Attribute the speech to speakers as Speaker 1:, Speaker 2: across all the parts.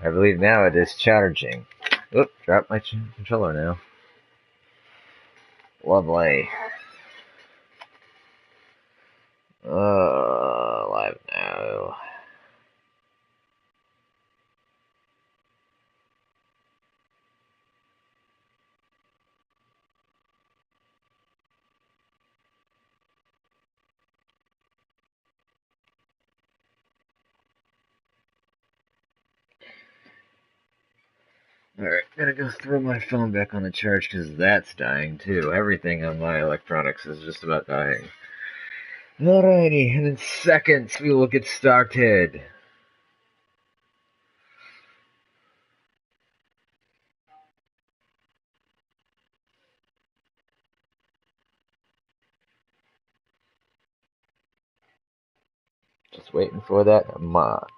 Speaker 1: I believe now it is charging. Oop, dropped my controller now. Lovely. Live now. Alright, gotta go throw my phone back on the charge because that's dying too. Everything on my electronics is just about dying. Alrighty, and in seconds we will get started. Just waiting for that mark.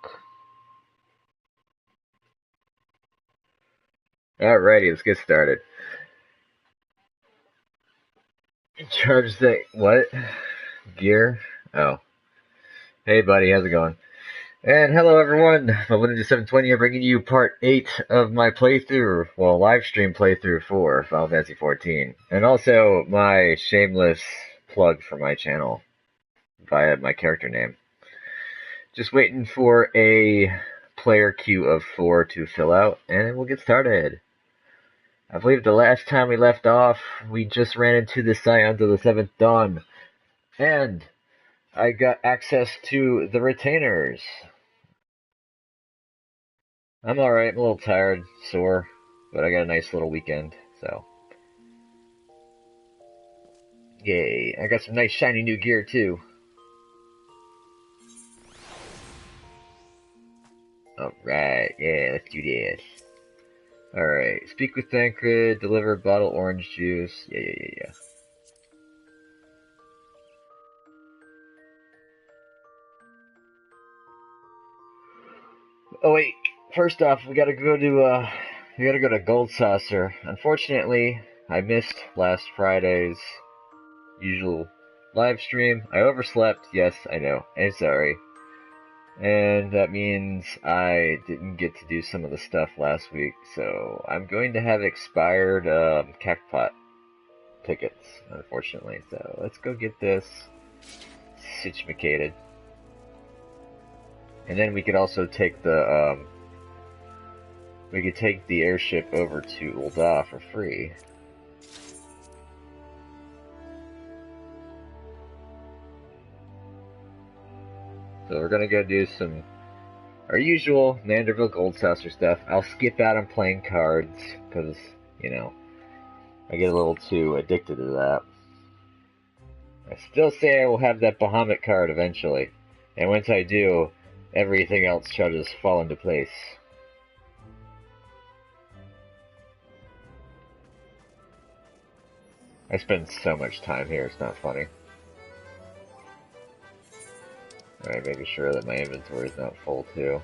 Speaker 1: Alrighty, let's get started. Charge the what? Gear? Oh. Hey buddy, how's it going? And hello everyone, Ninja 720 here bringing you part 8 of my playthrough, well, live stream playthrough for Final Fantasy XIV. And also my shameless plug for my channel via my character name. Just waiting for a player queue of 4 to fill out, and we'll get started. I believe the last time we left off, we just ran into the Scions of the 7th Dawn, and I got access to the retainers. I'm alright, I'm a little tired, sore, but I got a nice little weekend, so. Yay, I got some nice shiny new gear too. Alright, yeah, let's do this. Alright, speak with Thancred, deliver bottled orange juice. Yeah. Oh wait, first off, we gotta go to Gold Saucer. Unfortunately, I missed last Friday's usual live stream. I overslept, yes, I know, I'm sorry. And that means I didn't get to do some of the stuff last week, so I'm going to have expired Cactpot tickets, unfortunately. So let's go get this situated. And then we could also take the airship over to Amalj'aa for free. So we're gonna go do our usual Manderville Gold Saucer stuff. I'll skip out on playing cards, because, you know, I get a little too addicted to that. I still say I will have that Bahamut card eventually, and once I do, everything else shall just fall into place. I spend so much time here, it's not funny. Alright, making sure that my inventory is not full too.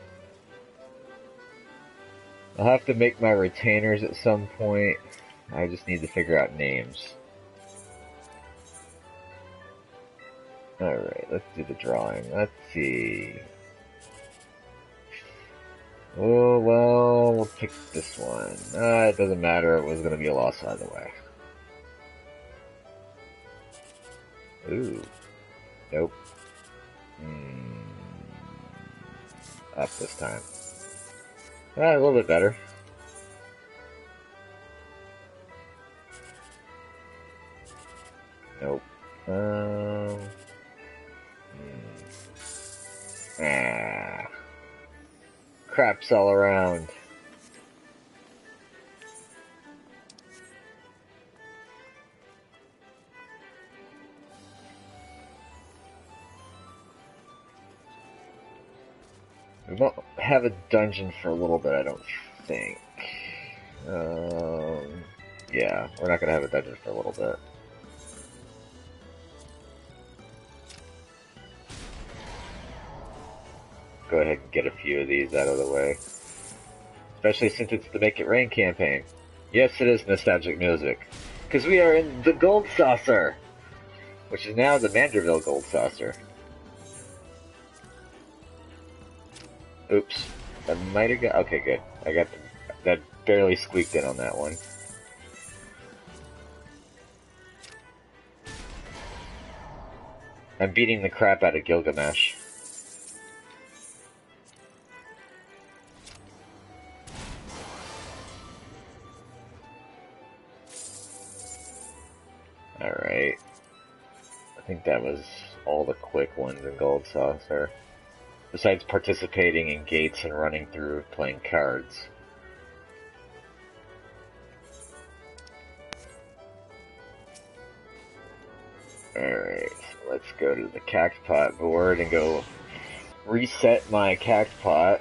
Speaker 1: I'll have to make my retainers at some point. I just need to figure out names. Alright, let's do the drawing. Let's see. Oh, well, we'll pick this one. It doesn't matter, it was going to be a loss either way. Ooh. Nope. Up this time. A little bit better. Nope. Craps all around. We won't have a dungeon for a little bit, I don't think. Yeah, we're not gonna have a dungeon for a little bit. Go ahead and get a few of these out of the way. Especially since it's the Make It Rain campaign. Yes, it is nostalgic music. Because we are in the Gold Saucer! Which is now the Manderville Gold Saucer. Oops. I might have got... Okay, good. I got that barely squeaked in on that one. I'm beating the crap out of Gilgamesh. Alright. I think that was all the quick ones in Gold Saucer. Besides participating in gates and running through playing cards. Alright, so let's go to the Cactpot board and go reset my Cactpot.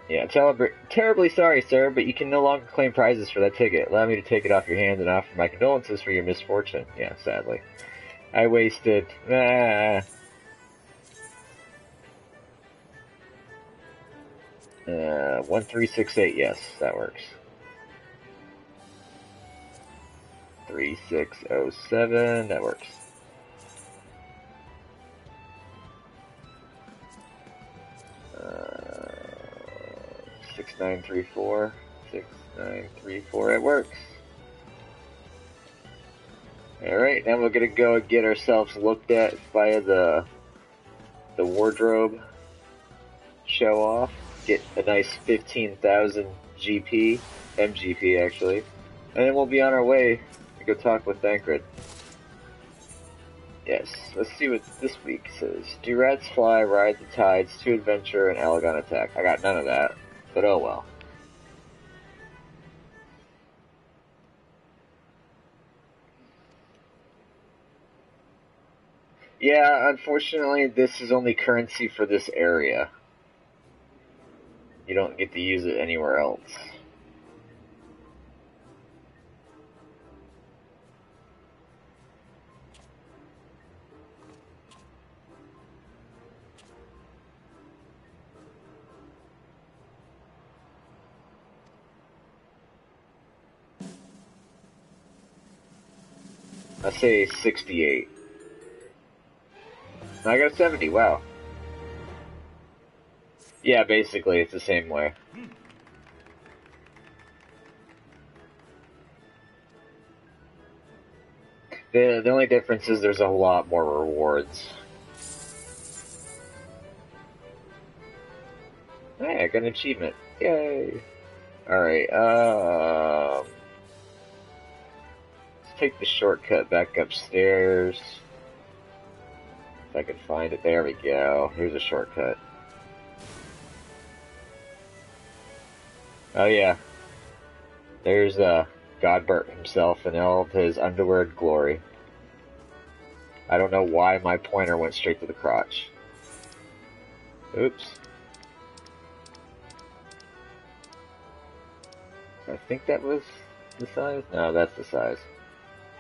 Speaker 1: Yeah, terribly sorry, sir, but you can no longer claim prizes for that ticket. Allow me to take it off your hands and offer my condolences for your misfortune. Yeah, sadly. I wasted... 1368, yes, that works. 3607, that works. Uh, 6934, 6934, it works. Alright, now we're gonna go and get ourselves looked at via the wardrobe show off. Get a nice 15,000 GP, MGP actually, and then we'll be on our way to go talk with Thancred. Yes, let's see what this week says. Do rats fly, ride the tides, to adventure, and Alagon attack. I got none of that, but oh well. Yeah, unfortunately, this is only currency for this area. You don't get to use it anywhere else. I say 68. I got 70, wow. Yeah, basically, it's the same way. The only difference is there's a lot more rewards. Hey, I got an achievement. Yay! Alright, let's take the shortcut back upstairs. If I can find it, there we go. Here's a shortcut. Oh yeah. There's, Godbert himself in all of his underwear glory. I don't know why my pointer went straight to the crotch. Oops. I think that was the size? No, that's the size.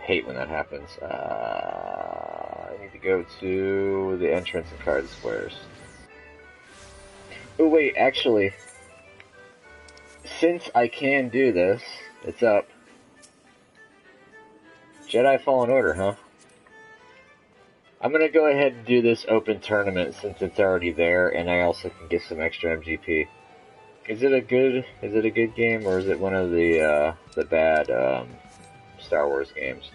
Speaker 1: Hate when that happens. I need to go to the entrance and card squares. Oh wait, actually, since I can do this, it's up. Jedi Fallen Order, huh? I'm gonna go ahead and do this open tournament since it's already there, and I also can get some extra MGP. Is it a good game, or is it one of the bad Star Wars games?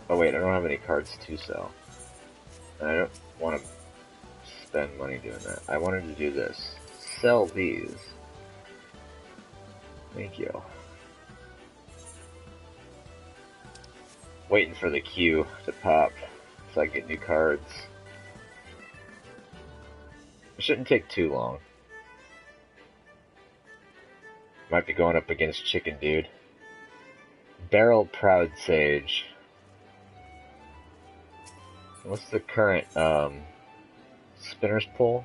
Speaker 1: Oh wait, I don't have any cards to sell. I don't want to spend money doing that. I wanted to do this. Sell these. Thank you. Waiting for the queue to pop so I get new cards. It shouldn't take too long. Might be going up against Chicken Dude. Barrel Proud Sage. What's the current spinner's pull?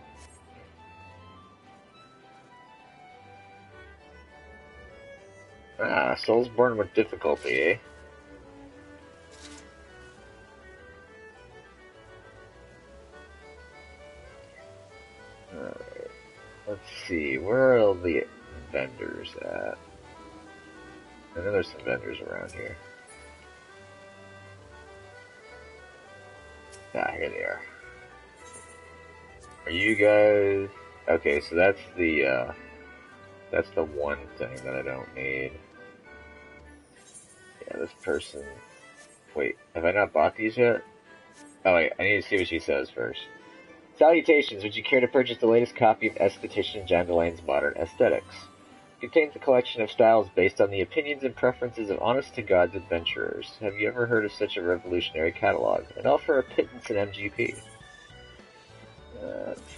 Speaker 1: Ah, Soulsborne with difficulty, eh? Alright, let's see, where are the vendors at? I know there's some vendors around here. Ah, here they are. Are you guys... Okay, so that's the one thing that I don't need. Yeah, this person... Wait, have I not bought these yet? Oh wait, I need to see what she says first. Salutations, would you care to purchase the latest copy of Esthetician John Delaney's Modern Aesthetics? It contains a collection of styles based on the opinions and preferences of honest-to-God's adventurers. Have you ever heard of such a revolutionary catalog? And all for a pittance in MGP.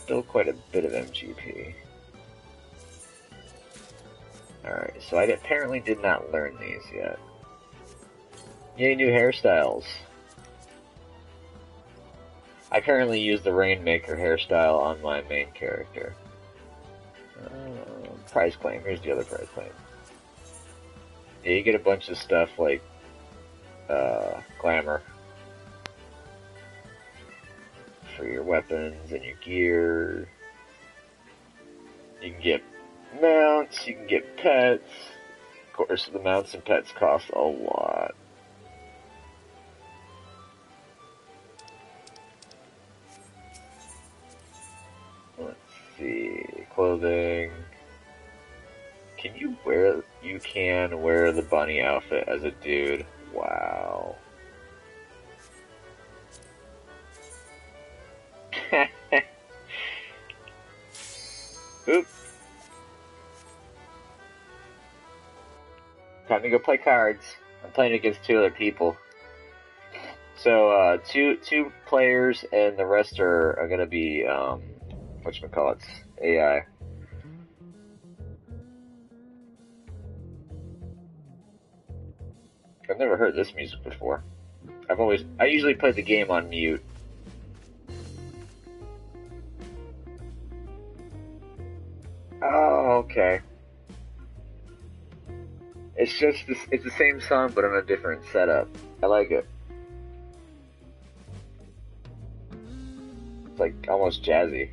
Speaker 1: Still quite a bit of MGP. Alright, so I apparently did not learn these yet. Yay, new hairstyles. I currently use the Rainmaker hairstyle on my main character. Prize claim. Here's the other prize claim. Yeah, you get a bunch of stuff like glamour for your weapons and your gear. You can get mounts, you can get pets. Of course, the mounts and pets cost a lot. Let's see, clothing. You can wear the bunny outfit as a dude. Wow. Oops. Time to go play cards. I'm playing against 2 other people. So, two players and the rest are gonna be, whatchamacallits, AI. I've never heard this music before. I usually play the game on mute. Oh, okay. It's the same song, but on a different setup. I like it. It's like almost jazzy.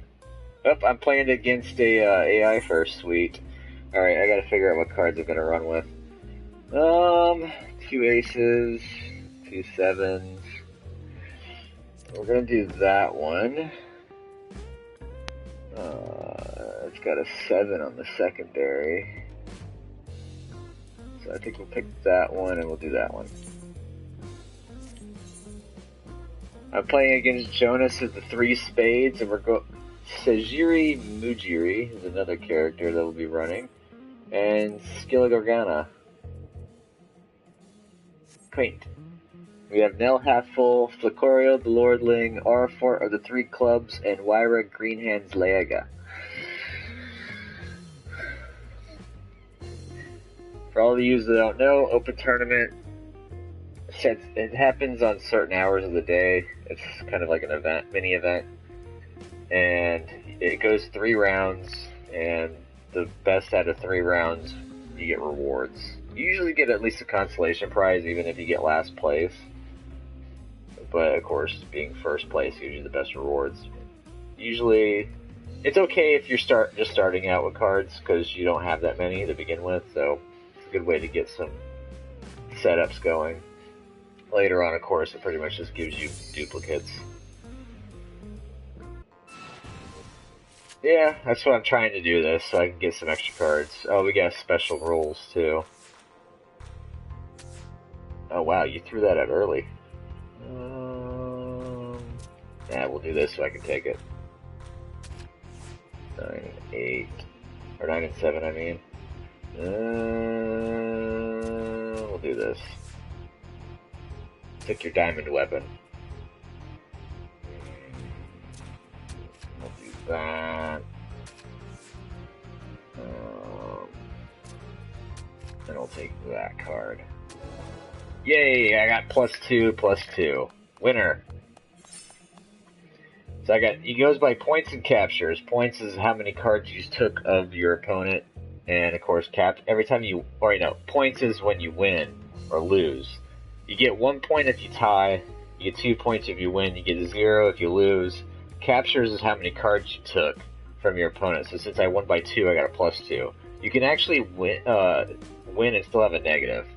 Speaker 1: Oh, I'm playing against a AI first. Sweet. Alright, I gotta figure out what cards I'm gonna run with. 2 aces, 2 sevens. We're gonna do that one. It's got a 7 on the secondary. So I think we'll pick that one and we'll do that one. I'm playing against Jonas with the 3 spades, and Sajiri Mujiri is another character that will be running. And Skilla Gorgana. Quaint. We have Nell Halfful, Flicorio, the Lordling, Aurafort of the 3 clubs, and Wyra Greenhands Leaga. For all of you that don't know, Open Tournament, it happens on certain hours of the day. It's kind of like an event, mini event. And it goes 3 rounds, and the best out of 3 rounds, you get rewards. You usually get at least a consolation prize, even if you get last place. But, of course, being first place gives you the best rewards. Usually, it's okay if you're just starting out with cards, because you don't have that many to begin with, so it's a good way to get some setups going. Later on, of course, it pretty much just gives you duplicates. Yeah, that's what I'm trying to do this, so I can get some extra cards. Oh, we got special rules, too. Oh, wow, you threw that out early. Yeah, we'll do this so I can take it. 9 and 8. Or 9 and 7, I mean. We'll do this. Take your diamond weapon. We'll do that. Then I'll take that card. Yay, I got +2/+2. Winner. So he goes by points and captures. Points is how many cards you took of your opponent. And of course, points is when you win or lose. You get 1 point if you tie, you get 2 points if you win, you get 0 if you lose. Captures is how many cards you took from your opponent. So since I won by 2, I got a +2. You can actually win and still have a negative.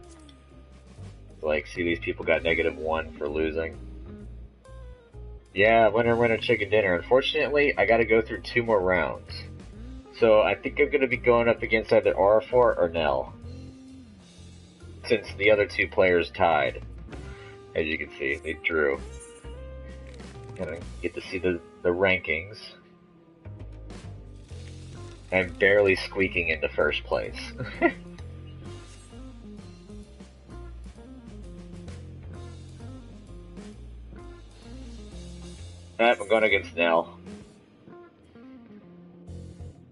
Speaker 1: Like, see, these people got -1 for losing. Yeah, winner, winner, chicken dinner. Unfortunately, I gotta go through 2 more rounds. So I think I'm gonna be going up against either R4 or Nell. Since the other 2 players tied. As you can see, they drew. Gonna get to see the rankings. I'm barely squeaking into first place. I'm going against Nell.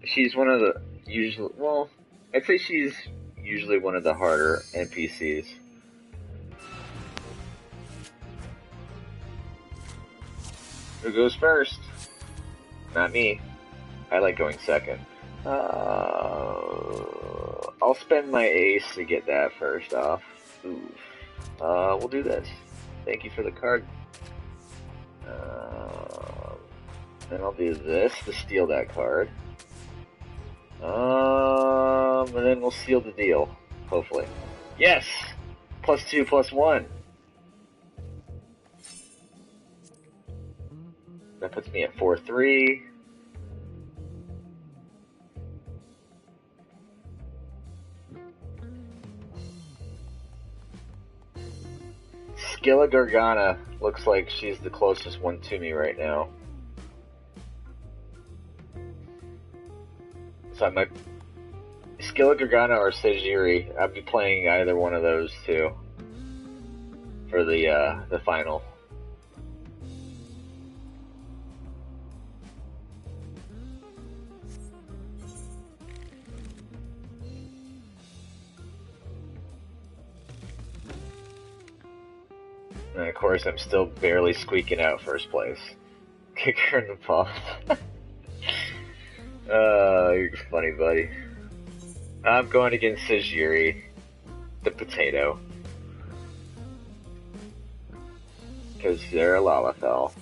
Speaker 1: She's one of the usually, well, I'd say she's usually one of the harder NPCs. Who goes first? Not me. I like going second. I'll spend my ace to get that first off. Oof. We'll do this. Thank you for the card. Then I'll do this to steal that card. And then we'll seal the deal. Hopefully. Yes! +2, +1. That puts me at 4-3. Skilla Gargana looks like she's the closest one to me right now. So I might... Skilla Gargana or Sejiri. I'll be playing either one of those two for the final. And of course, I'm still barely squeaking out first place. Kick her in the paw. You're funny, buddy. I'm going against Sejiri, the potato. Because they're a Lalafell.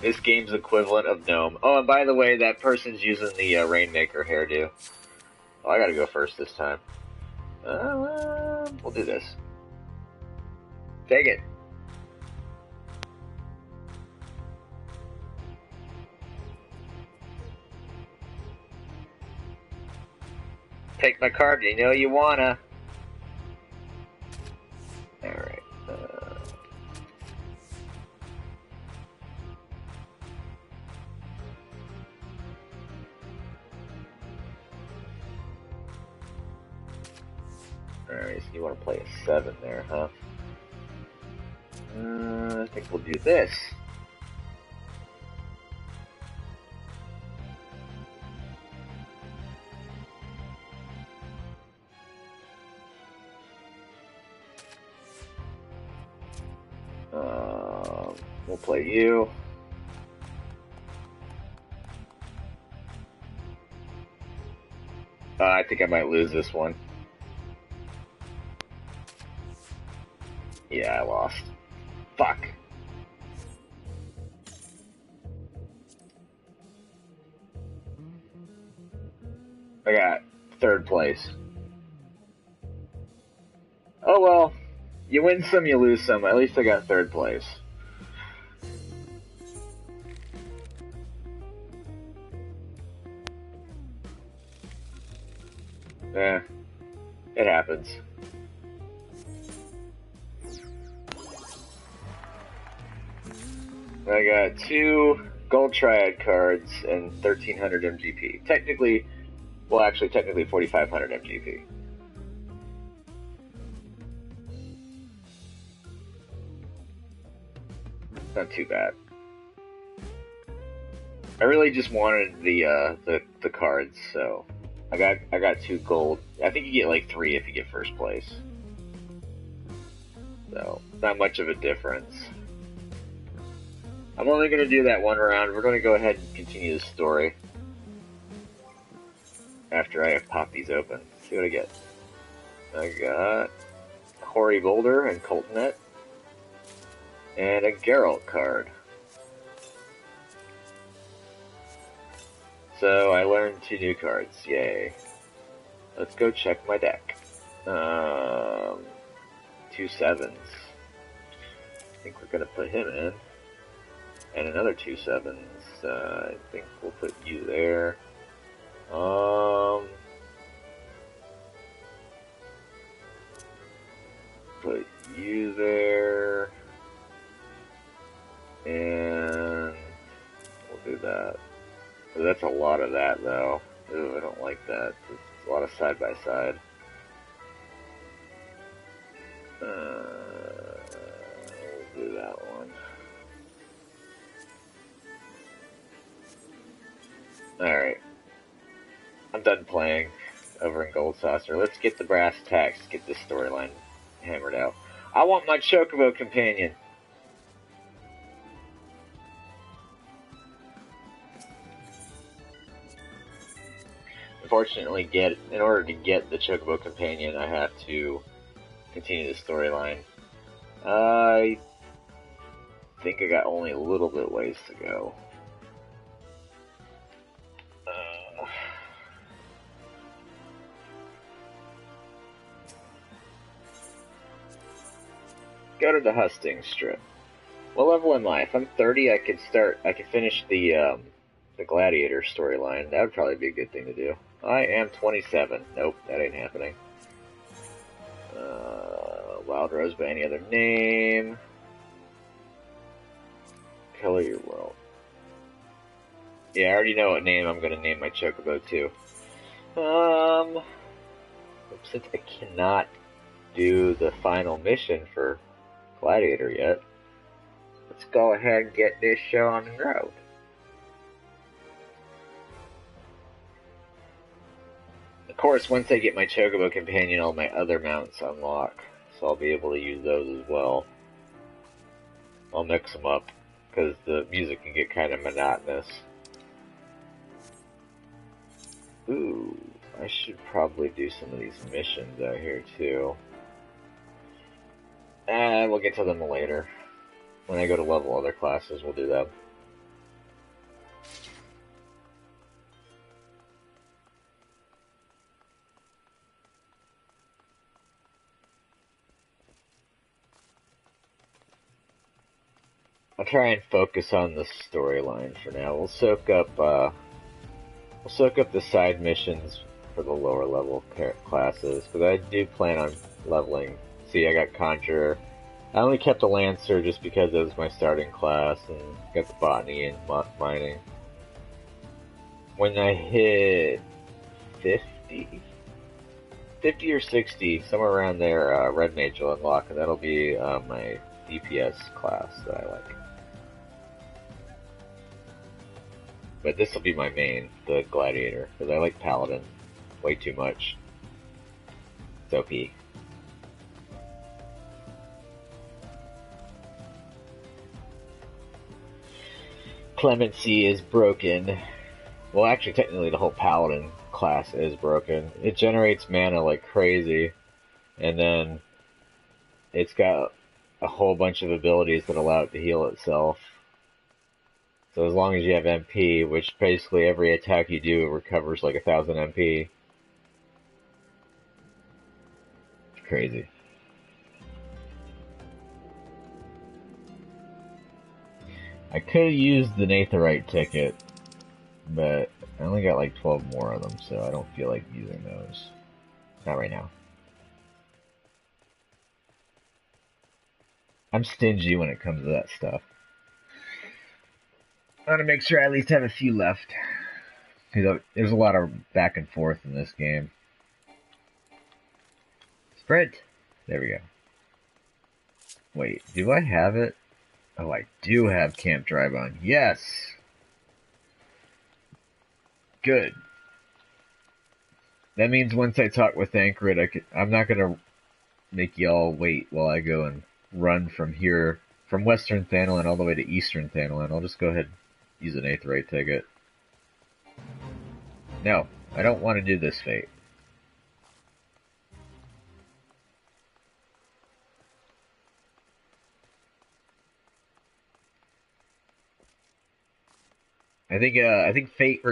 Speaker 1: This game's equivalent of Gnome. Oh, and by the way, that person's using the Rainmaker hairdo. Oh, I gotta go first this time. We'll do this. Take it. Take my card, you know you wanna. Alright. Alright, so you want to play a 7 there, huh? I think we'll do this. We'll play you. I think I might lose this one. Yeah, I lost. Fuck. I got 3rd place. Oh well. You win some, you lose some. At least I got 3rd place. Eh. It happens. I got 2 Gold Triad cards and 1300 MGP. Technically, well, actually, technically 4500 MGP. Not too bad. I really just wanted the cards, so I got 2 gold. I think you get like 3 if you get 1st place. So not much of a difference. I'm only going to do that 1 round. We're going to go ahead and continue the story after I pop these open. Let's see what I get. I got Hoary Boulder and Coltonet, and a Geralt card. So I learned 2 new cards. Yay. Let's go check my deck. 2 sevens. I think we're gonna put him in. And another 2 sevens. I think we'll put you there. Put you there. And we'll do that. That's a lot of that, though. Ooh, I don't like that. It's a lot of side by side. We'll do that one. Alright. I'm done playing over in Gold Saucer. Let's get the brass tacks, get this storyline hammered out. I want my Chocobo companion! Unfortunately, in order to get the Chocobo companion, I have to continue the storyline. I think I got only a little bit ways to go. Go to the Husting strip. What level am I? If I'm 30, I could finish the Gladiator storyline. That would probably be a good thing to do. I am 27. Nope, that ain't happening. Wild Rose by any other name. Color your world. Yeah, I already know what name I'm gonna name my Chocobo too. Since I cannot do the final mission for Gladiator yet, let's go ahead and get this show on the road. Of course, once I get my Chocobo companion, all my other mounts unlock, so I'll be able to use those as well. I'll mix them up, because the music can get kind of monotonous. Ooh, I should probably do some of these missions out here too. And we'll get to them later. When I go to level other classes, we'll do that. I'll try and focus on the storyline for now. We'll soak up the side missions for the lower level classes, because I do plan on leveling. See, I got Conjurer. I only kept a Lancer just because it was my starting class, and got the Botany and Mining. When I hit 50 or 60, somewhere around there, Red Mage will unlock, and that'll be my DPS class that I like. But this will be my main, the Gladiator, because I like Paladin way too much. It's OP. Clemency is broken. Well, actually, technically, the whole Paladin class is broken. It generates mana like crazy, and then it's got a whole bunch of abilities that allow it to heal itself. So as long as you have MP, which basically every attack you do recovers like 1,000 MP. It's crazy. I could have used the Natherite ticket, but I only got like 12 more of them, so I don't feel like using those. Not right now. I'm stingy when it comes to that stuff. I want to make sure I at least have a few left. Because there's a lot of back and forth in this game. Sprint! There we go. Wait, do I have it? Oh, I do have Camp Drive on. Yes! Good. That means once I talk with Anchoret, I'm not going to make y'all wait while I go and run from here, from Western Thanalan all the way to Eastern Thanalan. I'll just go ahead and use an Aetherite ticket. No, I don't want to do this fate. I think fate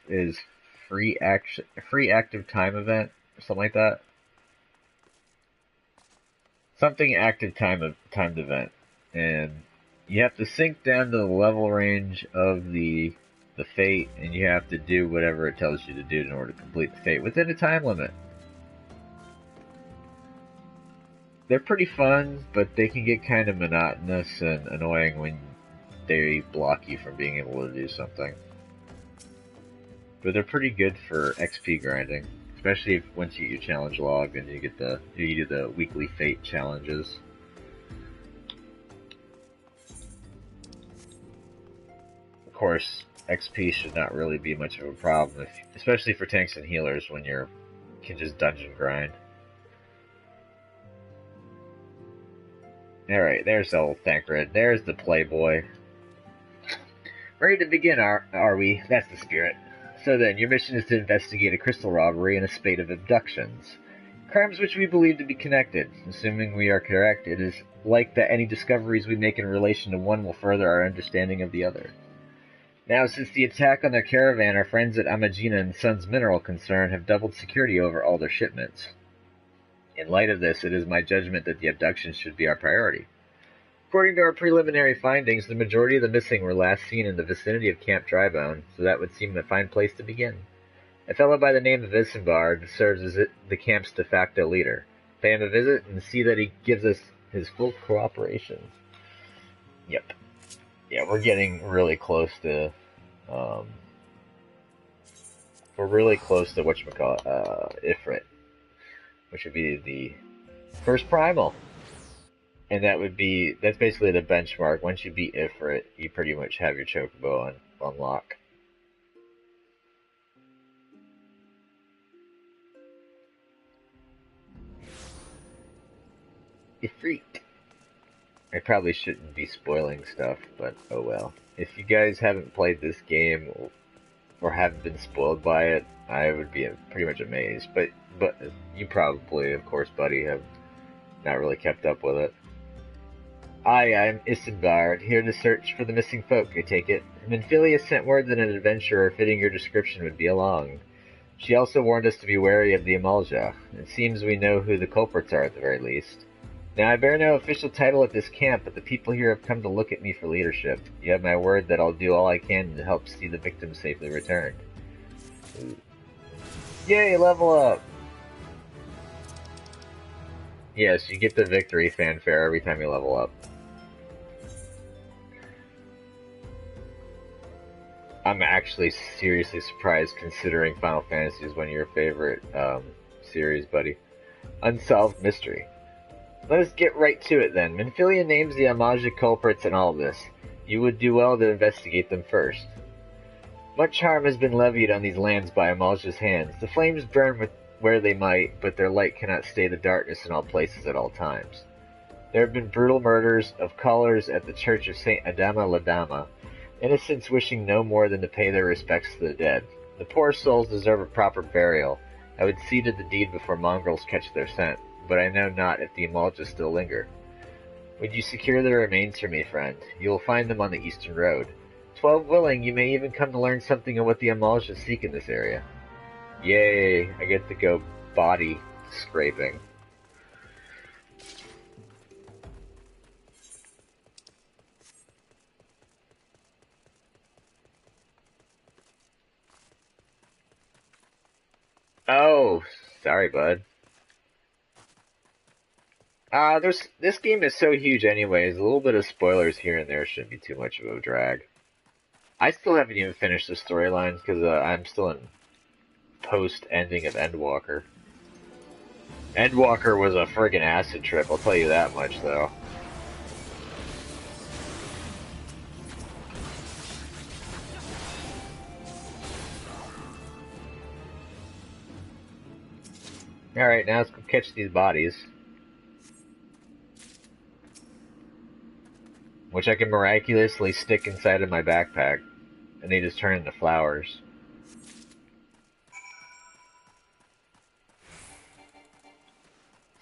Speaker 1: is free active time event, or something like that. Something active timed event, and you have to sink down to the level range of the fate, and you have to do whatever it tells you to do in order to complete the fate within a time limit. They're pretty fun, but they can get kind of monotonous and annoying when they block you from being able to do something. But they're pretty good for XP grinding, especially if once you get your challenge log and you do the weekly fate challenges. Of course, XP should not really be much of a problem, especially for tanks and healers when you can just dungeon grind. Alright, there's the old Thancred. There's the Playboy. Ready to begin, are we? That's the spirit. So then, your mission is to investigate a crystal robbery and a spate of abductions. Crimes which we believe to be connected. Assuming we are correct, it is like that any discoveries we make in relation to one will further our understanding of the other. Now, since the attack on their caravan, our friends at Amalj'aa and Sons Mineral Concern have doubled security over all their shipments. In light of this, it is my judgment that the abductions should be our priority. According to our preliminary findings, the majority of the missing were last seen in the vicinity of Camp Drybone, so that would seem a fine place to begin. A fellow by the name of Isambard serves as the camp's de facto leader. Pay him a visit and see that he gives us his full cooperation. Yep. Yeah, we're getting really close to, Ifrit, which would be the first primal. And that's basically the benchmark. Once you beat Ifrit, you pretty much have your chocobo on lock. Ifrit. I probably shouldn't be spoiling stuff, but oh well. If you guys haven't played this game or haven't been spoiled by it, I would be pretty much amazed. But you probably, of course, buddy, have not really kept up with it. I'm Isambard, here to search for the missing folk, I take it. Minfilia sent word that an adventurer fitting your description would be along. She also warned us to be wary of the Amalj'aa. It seems we know who the culprits are at the very least. Now, I bear no official title at this camp, but the people here have come to look at me for leadership. You have my word that I'll do all I can to help see the victims safely returned. Ooh. Yay, level up! Yes, you get the victory fanfare every time you level up. I'm actually seriously surprised considering Final Fantasy is one of your favorite series, buddy. Unsolved mystery. Let us get right to it then. Minfilia names the Amalj'aa culprits in all this. You would do well to investigate them first. Much harm has been levied on these lands by Amalj'aa's hands. The flames burn where they might, but their light cannot stay the darkness in all places at all times. There have been brutal murders of callers at the church of St. Adama Ladama, innocents wishing no more than to pay their respects to the dead. The poor souls deserve a proper burial. I would see to the deed before mongrels catch their scent, but I know not if the Amalj'aa still linger. Would you secure their remains for me, friend? You will find them on the eastern road. 12 willing, you may even come to learn something of what the Amalj'aa seek in this area. Yay, I get to go body scraping. Oh, sorry, bud. This game is so huge anyways, a little bit of spoilers here and there shouldn't be too much of a drag. I still haven't even finished the storylines because I'm still in post-ending of Endwalker. Endwalker was a friggin' acid trip, I'll tell you that much, though. Alright, now let's go catch these bodies. Which I can miraculously stick inside of my backpack, and they just turn into flowers.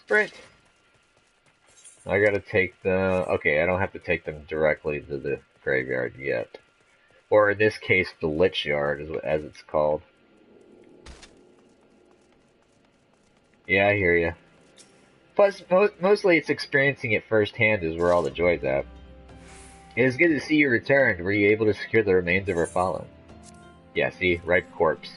Speaker 1: Sprint! I gotta take the... Okay, I don't have to take them directly to the graveyard yet. Or in this case, the Lich Yard, as it's called. Yeah, I hear you. Plus, mostly it's experiencing it firsthand is where all the joy's at. It is good to see you returned. Were you able to secure the remains of our fallen? Yeah, see? Ripe corpse.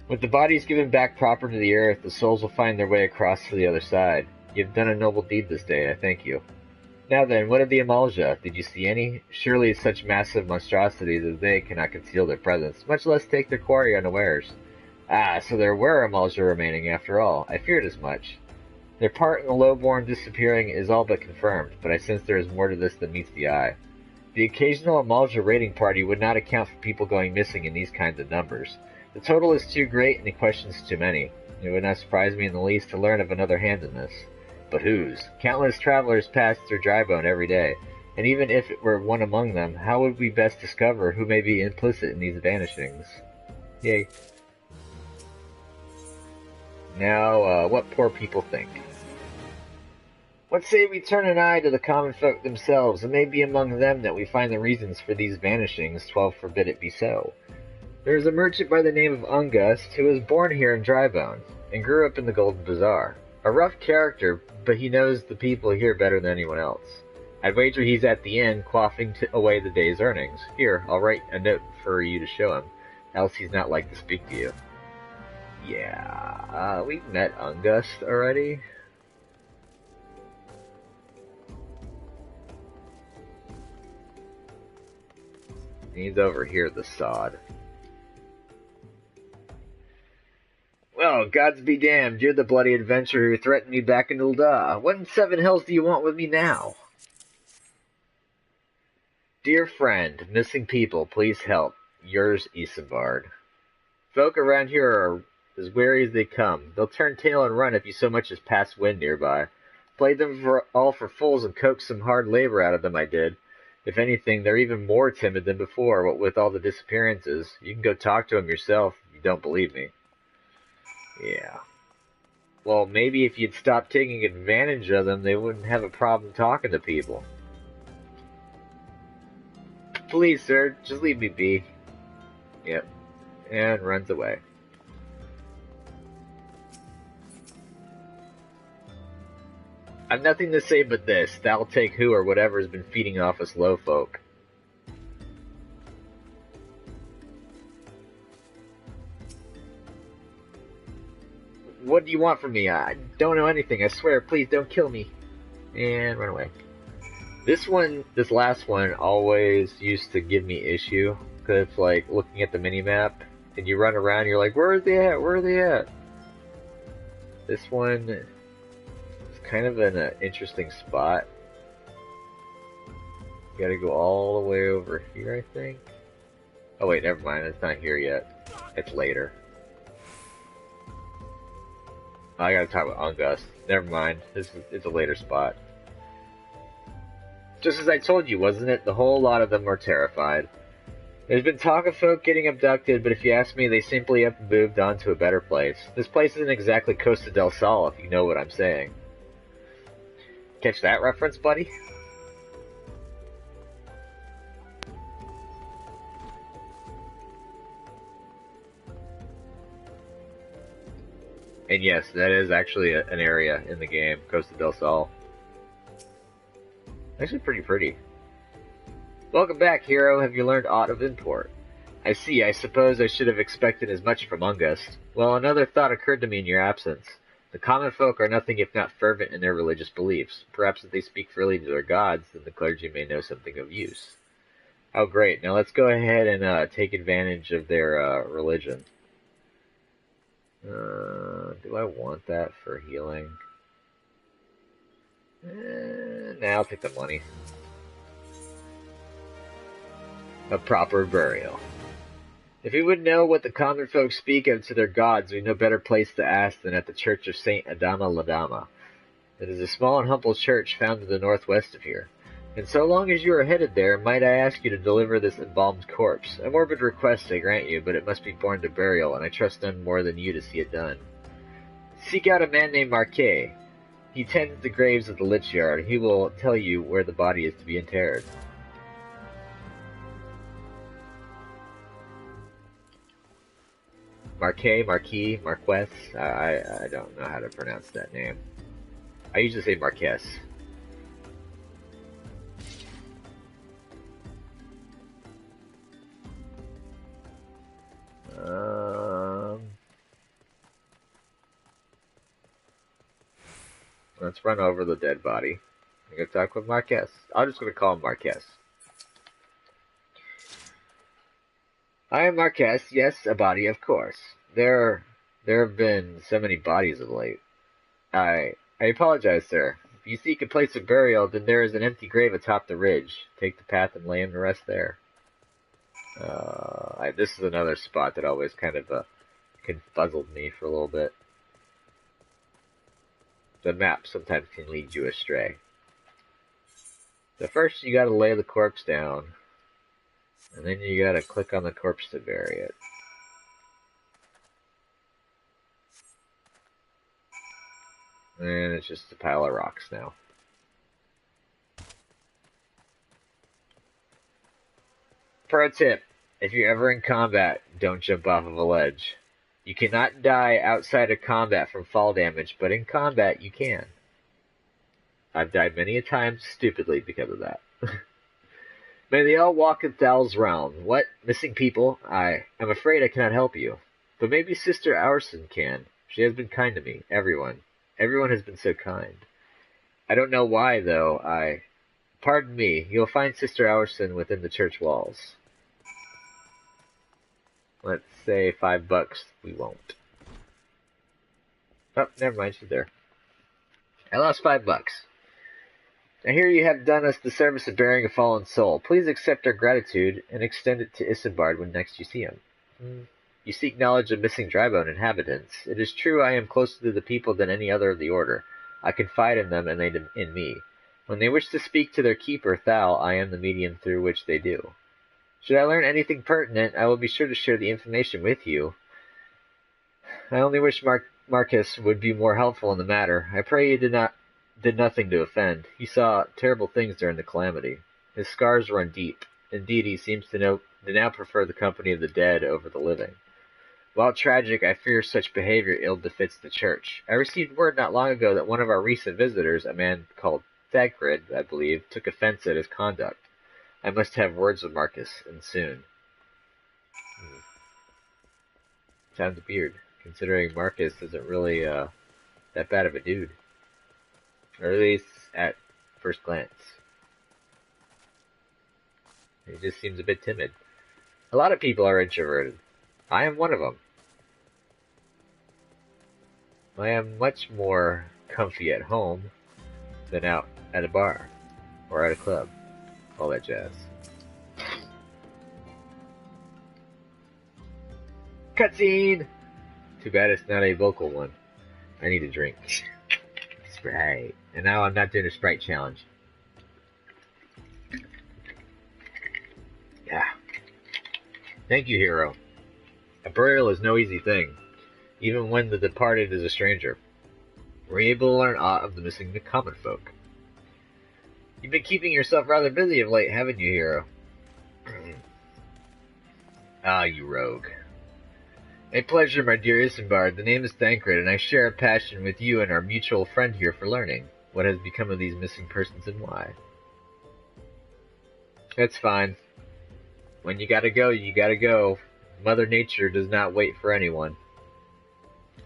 Speaker 1: With the bodies given back proper to the earth, the souls will find their way across to the other side. You have done a noble deed this day, I thank you. Now then, what of the Amalj'aa? Did you see any? Surely such massive monstrosities as they cannot conceal their presence, much less take their quarry unawares. Ah, so there were Amalj'aa remaining after all. I feared as much. Their part in the lowborn disappearing is all but confirmed, but I sense there is more to this than meets the eye. The occasional Amalj'aa raiding party would not account for people going missing in these kinds of numbers. The total is too great and the questions too many. It would not surprise me in the least to learn of another hand in this. But whose? Countless travelers pass through Drybone every day, and even if it were one among them, how would we best discover who may be implicit in these vanishings? Yay. Now, what poor people think. What say we turn an eye to the common folk themselves? It may be among them that we find the reasons for these vanishings. 12 forbid it be so. There is a merchant by the name of Ungust who was born here in Drybone, and grew up in the Golden Bazaar. A rough character, but he knows the people here better than anyone else. I'd wager he's at the inn, quaffing away the day's earnings. Here, I'll write a note for you to show him, else he's not like to speak to you. Yeah, we've met Ungust already. He's over here, the sod. Well, gods be damned, you're the bloody adventurer who threatened me back in Amalj'aa. What in 7 hells do you want with me now? Dear friend, missing people, please help. Yours, Isambard. Folk around here are as wary as they come. They'll turn tail and run if you so much as pass wind nearby. Played them all for fools and coaxed some hard labor out of them, I did. If anything, they're even more timid than before, what with all the disappearances. You can go talk to them yourself if you don't believe me. Yeah. Well, maybe if you'd stop taking advantage of them, they wouldn't have a problem talking to people. Please, sir, just leave me be. Yep. And runs away. I've nothing to say but this. Thou'll take who or whatever has been feeding off us low folk. What do you want from me? I don't know anything, I swear. Please don't kill me. And run away. This last one always used to give me issue. Because it's like looking at the mini-map, and you run around, you're like, where are they at? Where are they at? This one is kind of in an interesting spot. You gotta go all the way over here, I think. Oh wait, never mind, it's not here yet. It's later. I gotta talk about Ungust. Never mind, it's a later spot. Just as I told you, wasn't it? The whole lot of them are terrified. There's been talk of folk getting abducted, but if you ask me, they simply have moved on to a better place. This place isn't exactly Costa del Sol, if you know what I'm saying. Catch that reference, buddy? And yes, that is actually an area in the game, Costa del Sol. Actually pretty pretty. Welcome back, hero. Have you learned aught of import? I see. I suppose I should have expected as much from Ungust. Well, another thought occurred to me in your absence. The common folk are nothing if not fervent in their religious beliefs. Perhaps if they speak freely to their gods, then the clergy may know something of use. Oh, great. Now let's go ahead and take advantage of their religion. Do I want that for healing? Nah, I'll take the money. A proper burial. If we would know what the common folk speak of to their gods, we've no better place to ask than at the church of Saint Adama Ladama. It is a small and humble church found to the northwest of here. And so long as you are headed there, might I ask you to deliver this embalmed corpse? A morbid request, I grant you, but it must be borne to burial, and I trust none more than you to see it done. Seek out a man named Marquet. He tends the graves of the Lich Yard. He will tell you where the body is to be interred. Marquis, Marquess. I don't know how to pronounce that name. I usually say Marquess. Let's run over the dead body. I'm gonna talk with Marquess. I'm just gonna call him Marquess. I am Marquess. Yes, a body, of course. There have been so many bodies of late. I apologize, sir. If you seek a place of burial, then there is an empty grave atop the ridge. Take the path and lay him to rest there. This is another spot that always kind of confuzzled me for a little bit. The map sometimes can lead you astray. So first you gotta lay the corpse down, and then you gotta click on the corpse to bury it. And it's just a pile of rocks now. Pro tip, if you're ever in combat, don't jump off of a ledge. You cannot die outside of combat from fall damage, but in combat you can. I've died many a time stupidly because of that. May they all walk in Thal's realm. What? Missing people? I'm afraid I cannot help you. But maybe Sister Aurson can. She has been kind to me. Everyone has been so kind. I don't know why, though. Pardon me. You'll find Sister Aurson within the church walls. Let's say $5. We won't. Oh, never mind. She's there. I lost $5. I hear you have done us the service of burying a fallen soul. Please accept our gratitude and extend it to Isambard when next you see him. You seek knowledge of missing drybone inhabitants. It is true I am closer to the people than any other of the order. I confide in them and they in me. When they wish to speak to their keeper, Thal, I am the medium through which they do. Should I learn anything pertinent, I will be sure to share the information with you. I only wish Marcus would be more helpful in the matter. I pray you did nothing to offend. He saw terrible things during the calamity. His scars run deep. Indeed, he seems to now prefer the company of the dead over the living. While tragic, I fear such behavior ill befits the church. I received word not long ago that one of our recent visitors, a man called Thagrid, I believe, took offense at his conduct. I must have words with Marcus, and soon. Sounds weird, considering Marcus isn't really that bad of a dude. Or at least at first glance. He just seems a bit timid. A lot of people are introverted. I am one of them. I am much more comfy at home than out at a bar or at a club. All that jazz. Cutscene! Too bad it's not a vocal one. I need a drink. Sprite. And now I'm not doing a Sprite challenge. Yeah. Thank you, hero. A burial is no easy thing, even when the departed is a stranger. We're able to learn aught of the missing common folk. You've been keeping yourself rather busy of late, haven't you, hero? Ah, you rogue. A pleasure, my dear Isambard. The name is Thancred, and I share a passion with you and our mutual friend here for learning what has become of these missing persons and why. That's fine. When you gotta go, you gotta go. Mother Nature does not wait for anyone.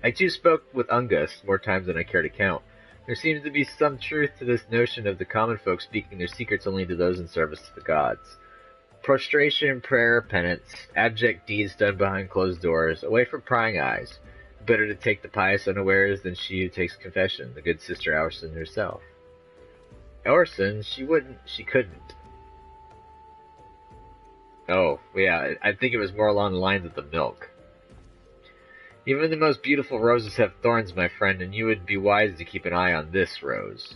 Speaker 1: I too spoke with Ungus more times than I care to count. There seems to be some truth to this notion of the common folk speaking their secrets only to those in service to the gods. Prostration, prayer, penance, abject deeds done behind closed doors, away from prying eyes. Better to take the pious unawares than she who takes confession, the good Sister Aurson herself. Aurson, she couldn't. Oh, yeah, I think it was more along the lines of the milk. Even the most beautiful roses have thorns, my friend, and you would be wise to keep an eye on this rose.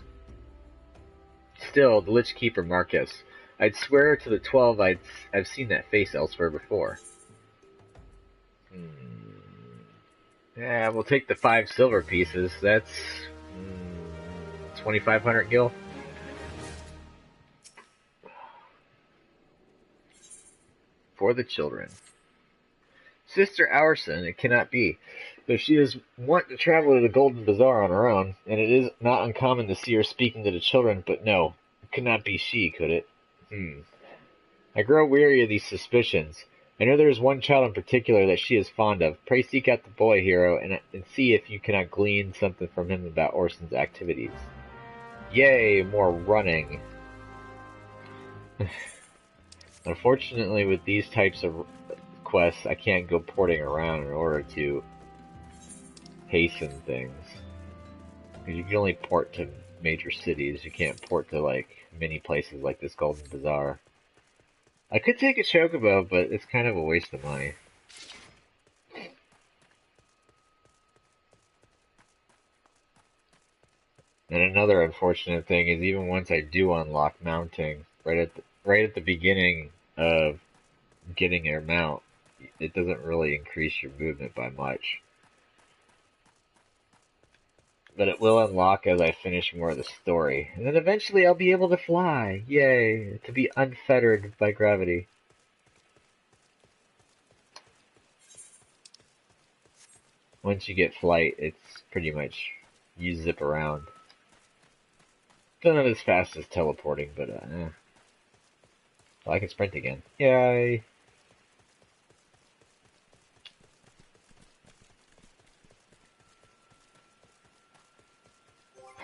Speaker 1: Still, the Lich Keeper Marcus. I'd swear to the 12 I've seen that face elsewhere before. Yeah, we'll take the 5 silver pieces. That's 2,500 gil. For the children. Sister Aurson, it cannot be. Though she is wont to travel to the Golden Bazaar on her own, and it is not uncommon to see her speaking to the children, but no, it could not be she, could it? I grow weary of these suspicions. I know there is one child in particular that she is fond of. Pray seek out the boy, hero, and see if you cannot glean something from him about Orson's activities. Yay, more running. Unfortunately, with these types of quests, I can't go porting around in order to hasten things. Because you can only port to major cities. You can't port to, like, mini places like this Golden Bazaar. I could take a chocobo, but it's kind of a waste of money. And another unfortunate thing is even once I do unlock mounting, right at the beginning of getting your mount, it doesn't really increase your movement by much. But it will unlock as I finish more of the story. And then eventually I'll be able to fly. Yay, to be unfettered by gravity. Once you get flight, it's pretty much, you zip around. Still not as fast as teleporting, but well, I can sprint again. Yay!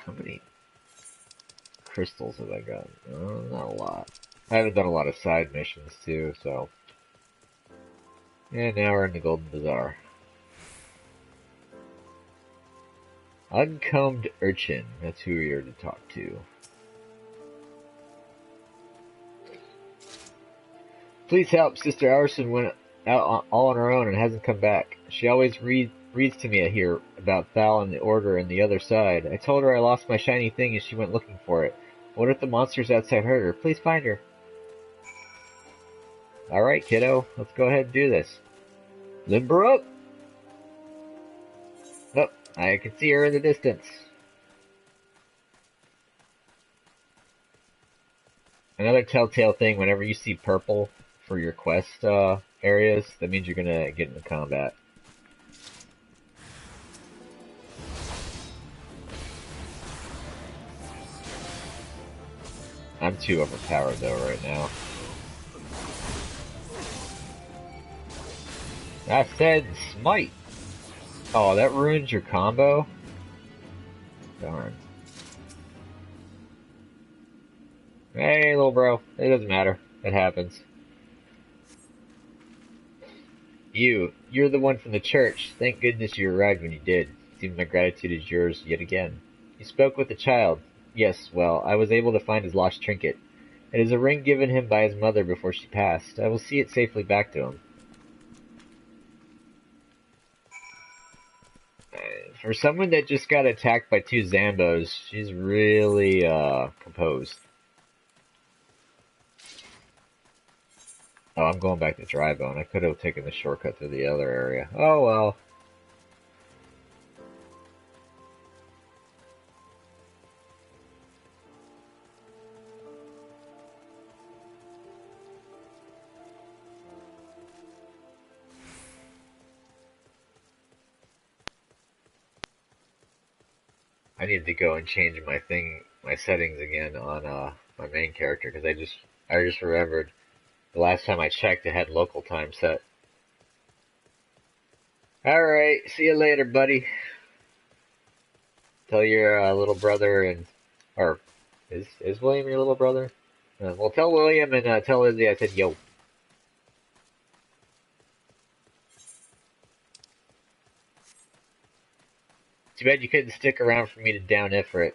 Speaker 1: How many crystals have I got? Not a lot. I haven't done a lot of side missions too, so. And now we're in the Golden Bazaar. Uncombed urchin. That's who we're here to talk to. Please help. Sister Aurson went out all on her own and hasn't come back. She always reads to me here about Thal and the Order and the other side. I told her I lost my shiny thing and she went looking for it. What if the monsters outside hurt her? Please find her. Alright, kiddo. Let's go ahead and do this. Limber up! Oh, I can see her in the distance. Another telltale thing, whenever you see purple for your quest areas, that means you're gonna get into combat. I'm too overpowered though right now. I said smite! Oh, that ruins your combo? Darn. Hey, little bro. It doesn't matter. It happens. You're the one from the church. Thank goodness you arrived when you did. Seems my gratitude is yours yet again. You spoke with the child. Yes, well, I was able to find his lost trinket. It is a ring given him by his mother before she passed. I will see it safely back to him. For someone that just got attacked by 2 Zambos, she's really, composed. Oh, I'm going back to Drybone. I could have taken the shortcut through the other area. Oh well. I need to go and change my settings again on my main character because I just remembered the last time I checked it had local time set. All right, see you later, buddy. Tell your little brother or is William your little brother? Well, tell William and tell Izzy I said yo. Too bad you couldn't stick around for me to down Ifrit.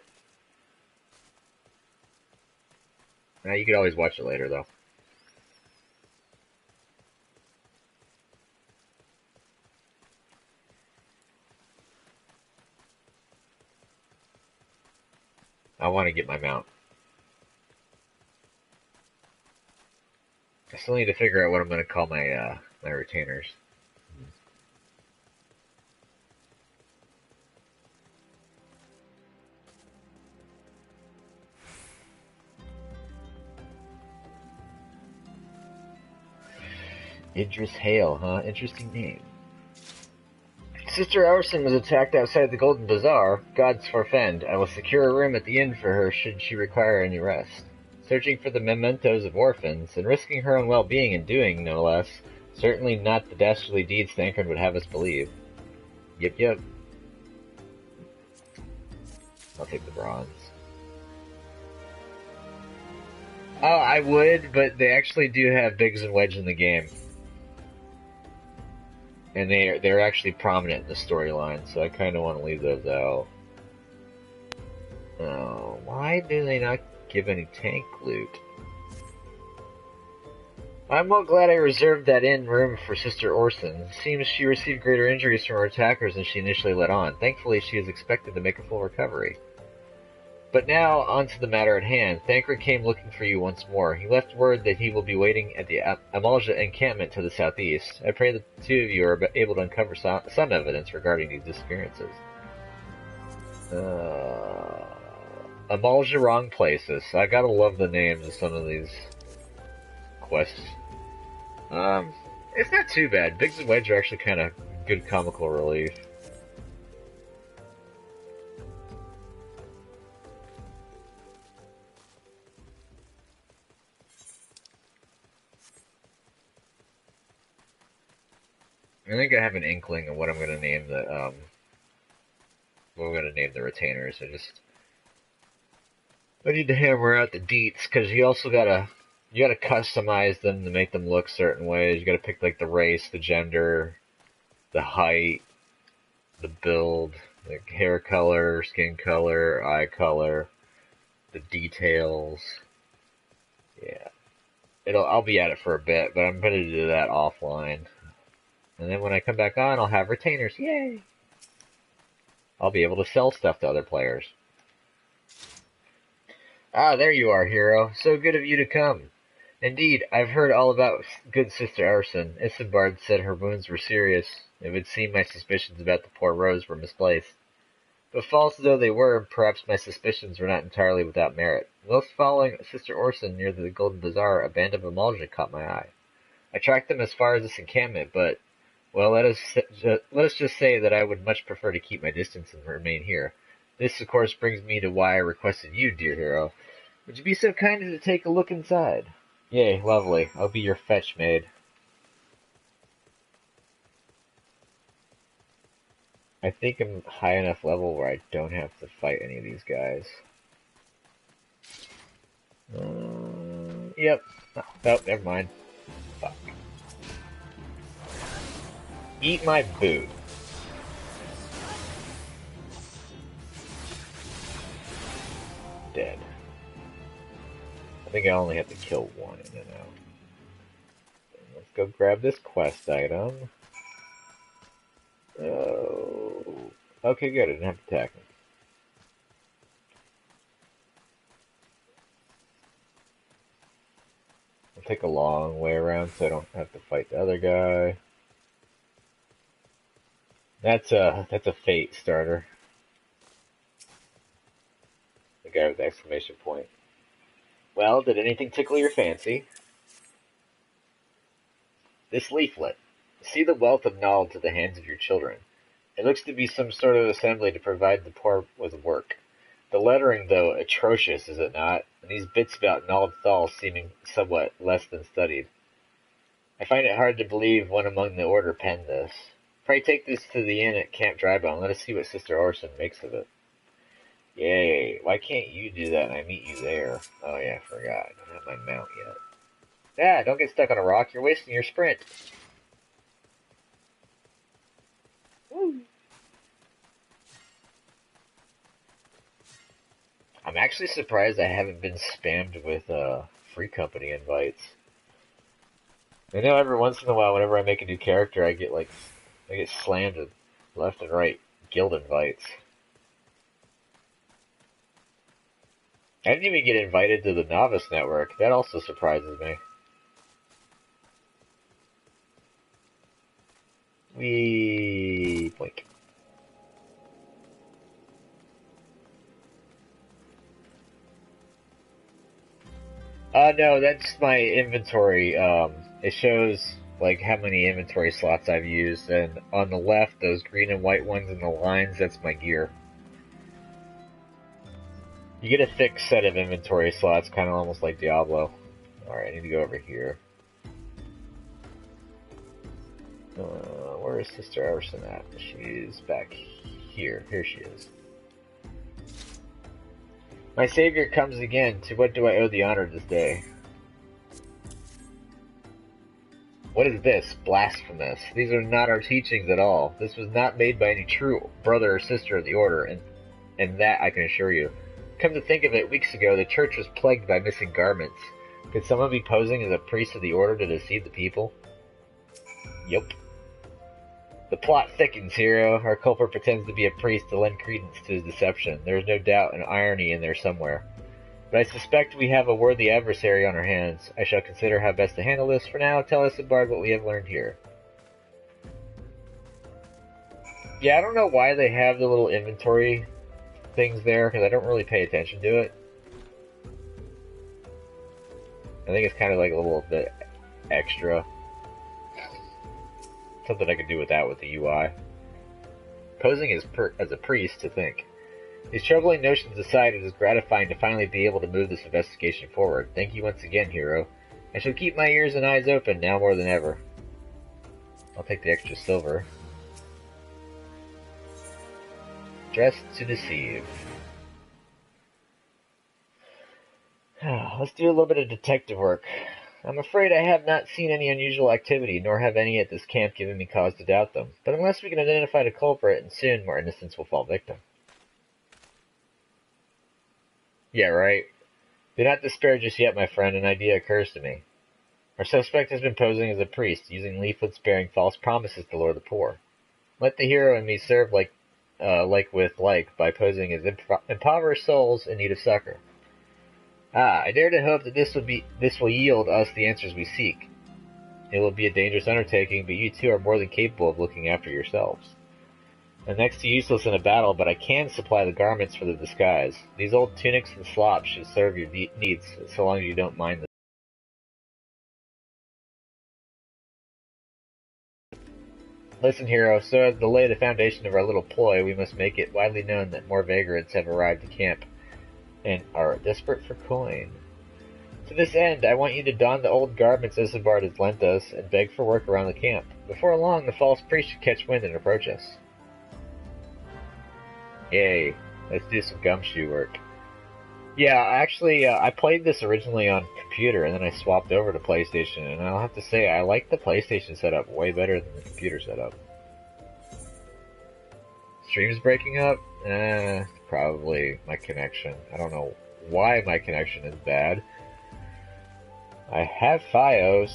Speaker 1: You could always watch it later, though. I want to get my mount. I still need to figure out what I'm going to call my my retainers. Idris Hale, huh? Interesting name. Sister Orson was attacked outside the Golden Bazaar. Gods forfend. I will secure a room at the inn for her should she require any rest. Searching for the mementos of orphans, and risking her own well-being in doing, no less. Certainly not the dastardly deeds Thancred would have us believe. Yep. I'll take the bronze. Oh, I would, but they actually do have Biggs and Wedge in the game. And they're actually prominent in the storyline, so I kind of want to leave those out. Oh, why do they not give any tank loot? I'm well glad I reserved that inn room for Sister Orson. Seems she received greater injuries from her attackers than she initially let on. Thankfully, she is expected to make a full recovery. But now, on to the matter at hand. Thancred came looking for you once more. He left word that he will be waiting at the Amalj'aa encampment to the southeast. I pray that the two of you are able to uncover some evidence regarding these disappearances. Amalj'aa wrong places. I gotta love the names of some of these quests. It's not too bad. Biggs and Wedge are actually kind of good comical relief. I think I have an inkling of what I'm gonna name the retainers. I need to hammer out the deets, because you gotta customize them to make them look certain ways. You gotta pick like the race, the gender, the height, the build, the hair color, skin color, eye color, the details. Yeah. I'll be at it for a bit, but I'm gonna do that offline. And then when I come back on, I'll have retainers. Yay! I'll be able to sell stuff to other players. Ah, there you are, hero. So good of you to come. Indeed, I've heard all about good Sister Orson. Isambard said her wounds were serious. It would seem my suspicions about the poor Rose were misplaced. But false though they were, perhaps my suspicions were not entirely without merit. Whilst following Sister Orson near the Golden Bazaar, a band of Amalj'aa caught my eye. I tracked them as far as this encampment, but, well, let us just say that I would much prefer to keep my distance and remain here. This, of course, brings me to why I requested you, dear hero. Would you be so kind as to take a look inside? Yay, lovely. I'll be your fetch maid. I think I'm high enough level where I don't have to fight any of these guys. Yep. Oh, never mind. Fuck. Eat my boot. Dead. I think I only have to kill one in and out. Let's go grab this quest item. Oh. Okay, good. I didn't have to attack him. I'll take a long way around so I don't have to fight the other guy. That's a fate starter. The guy with the exclamation point. Well, did anything tickle your fancy? This leaflet. See the wealth of knowledge at the hands of your children. It looks to be some sort of assembly to provide the poor with work. The lettering, though, atrocious, is it not? And these bits about Nald Thal seeming somewhat less than studied. I find it hard to believe one among the order penned this. Pray take this to the inn at Camp Drybone and let us see what Sister Orson makes of it. Yay, why can't you do that and I meet you there? Oh yeah, I forgot. I don't have my mount yet. Yeah, don't get stuck on a rock, you're wasting your sprint. Woo. I'm actually surprised I haven't been spammed with free company invites. I know every once in a while, whenever I make a new character, I get slammed with left and right guild invites. I didn't even get invited to the Novice Network. That also surprises me. Blink. No, that's my inventory. It shows like how many inventory slots I've used, and on the left, those green and white ones in the lines, that's my gear. You get a thick set of inventory slots, kind of almost like Diablo. Alright, I need to go over here. Where is Sister Everson at? She's back here. Here she is. My savior comes again. To what do I owe the honor this day? What is this? Blasphemous. These are not our teachings at all. This was not made by any true brother or sister of the order, and that I can assure you. Come to think of it, weeks ago, the church was plagued by missing garments. Could someone be posing as a priest of the order to deceive the people? Yup. The plot thickens, hero. Our culprit pretends to be a priest to lend credence to his deception. There is no doubt an irony in there somewhere. But I suspect we have a worthy adversary on our hands. I shall consider how best to handle this. For now, tell us, Bard, what we have learned here. Yeah, I don't know why they have the little inventory things there, because I don't really pay attention to it. I think it's kind of like a little bit extra. Something I could do without with the UI. Posing as a priest, to think. These troubling notions aside, it is gratifying to finally be able to move this investigation forward. Thank you once again, hero. I shall keep my ears and eyes open, now more than ever. I'll take the extra silver. Dressed to deceive. Let's do a little bit of detective work. I'm afraid I have not seen any unusual activity, nor have any at this camp given me cause to doubt them. But unless we can identify the culprit, and soon more innocents will fall victim. Yeah, right. Do not despair just yet, my friend. An idea occurs to me. Our suspect has been posing as a priest, using leaflets bearing false promises to lure the poor. Let the hero and me serve like with like by posing as impoverished souls in need of succor. I dare to hope that this will yield us the answers we seek. It will be a dangerous undertaking, but you two are more than capable of looking after yourselves. I'm next to useless in a battle, but I can supply the garments for the disguise. These old tunics and slops should serve your needs, so long as you don't mind them. Listen, hero, so as to lay the foundation of our little ploy, we must make it widely known that more vagrants have arrived to camp and are desperate for coin. To this end, I want you to don the old garments Isambard has lent us and beg for work around the camp. Before long, the false priest should catch wind and approach us. Yay, let's do some gumshoe work. Yeah, actually, I played this originally on computer, and then I swapped over to PlayStation, and I'll have to say, I like the PlayStation setup way better than the computer setup. Stream's breaking up? Probably my connection. I don't know why my connection is bad. I have Fios.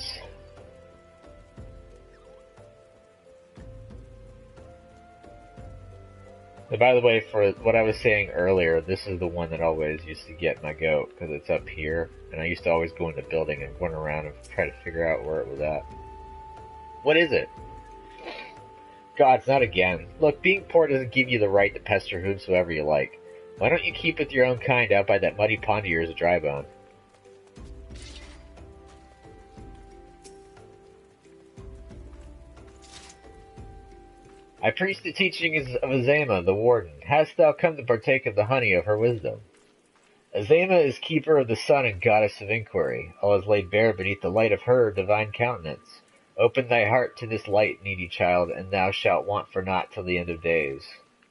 Speaker 1: And by the way, for what I was saying earlier, this is the one that always used to get my goat, because it's up here, and I used to always go in the building and run around and try to figure out where it was at. What is it? Gods, not again. Look, being poor doesn't give you the right to pester whomsoever you like. Why don't you keep with your own kind out by that muddy pond of yours at Drybone? I preach the teachings of Azama, the warden. Hast thou come to partake of the honey of her wisdom? Azama is keeper of the sun and goddess of inquiry. All is laid bare beneath the light of her divine countenance. Open thy heart to this light, needy child, and thou shalt want for naught till the end of days.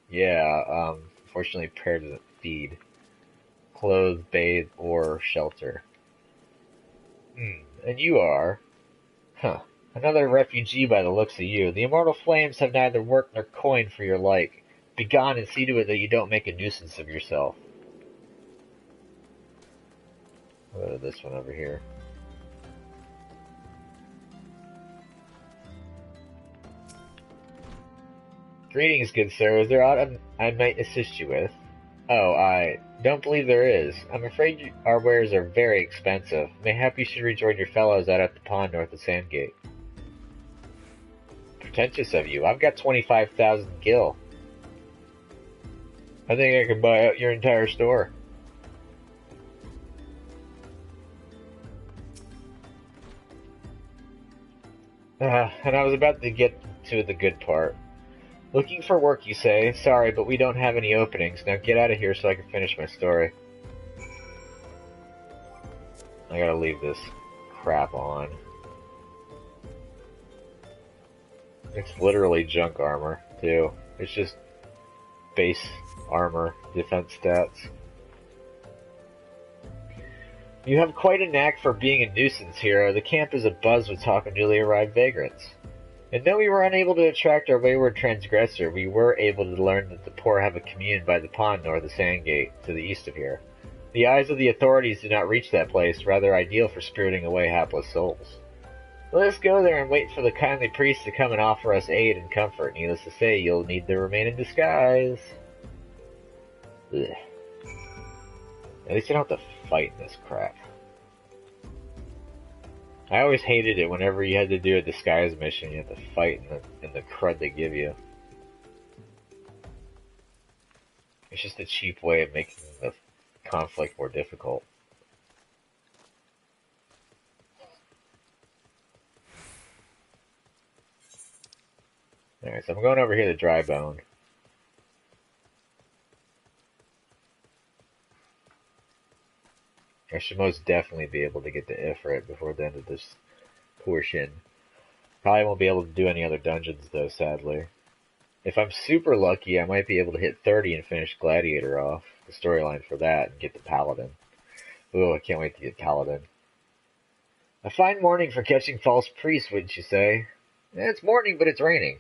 Speaker 1: Yeah, unfortunately prayer doesn't feed. Clothe, bathe, or shelter. And you are? Huh. Another refugee by the looks of you. The immortal flames have neither work nor coin for your like. Begone and see to it that you don't make a nuisance of yourself. I'll go to this one over here. Greetings, good sir. Is there aught I might assist you with? Oh, I don't believe there is. I'm afraid our wares are very expensive. Mayhap you should rejoin your fellows out at the pond north of Sandgate. Pretentious of you. I've got 25,000 gil. I think I can buy out your entire store. And I was about to get to the good part. Looking for work, you say? Sorry, but we don't have any openings. Now get out of here so I can finish my story. I gotta leave this crap on. It's literally junk armor, too. It's just base armor, defense stats. You have quite a knack for being a nuisance, hero. The camp is abuzz with talk of newly arrived vagrants. And though we were unable to attract our wayward transgressor, we were able to learn that the poor have a commune by the pond nor the sand gate, to the east of here. The eyes of the authorities do not reach that place, rather ideal for spiriting away hapless souls. Let us go there and wait for the kindly priest to come and offer us aid and comfort. Needless to say, you'll need to remain in disguise. Ugh. At least you don't have to fight in this crap. I always hated it whenever you had to do a disguise mission, you had to fight in the crud they give you. It's just a cheap way of making the conflict more difficult. Alright, so I'm going over here to Dry Bone. I should most definitely be able to get to Ifrit before the end of this portion. Probably won't be able to do any other dungeons though, sadly. If I'm super lucky, I might be able to hit 30 and finish Gladiator off, the storyline for that, and get the Paladin. Ooh, I can't wait to get Paladin. A fine morning for catching false priests, wouldn't you say? It's morning, but it's raining.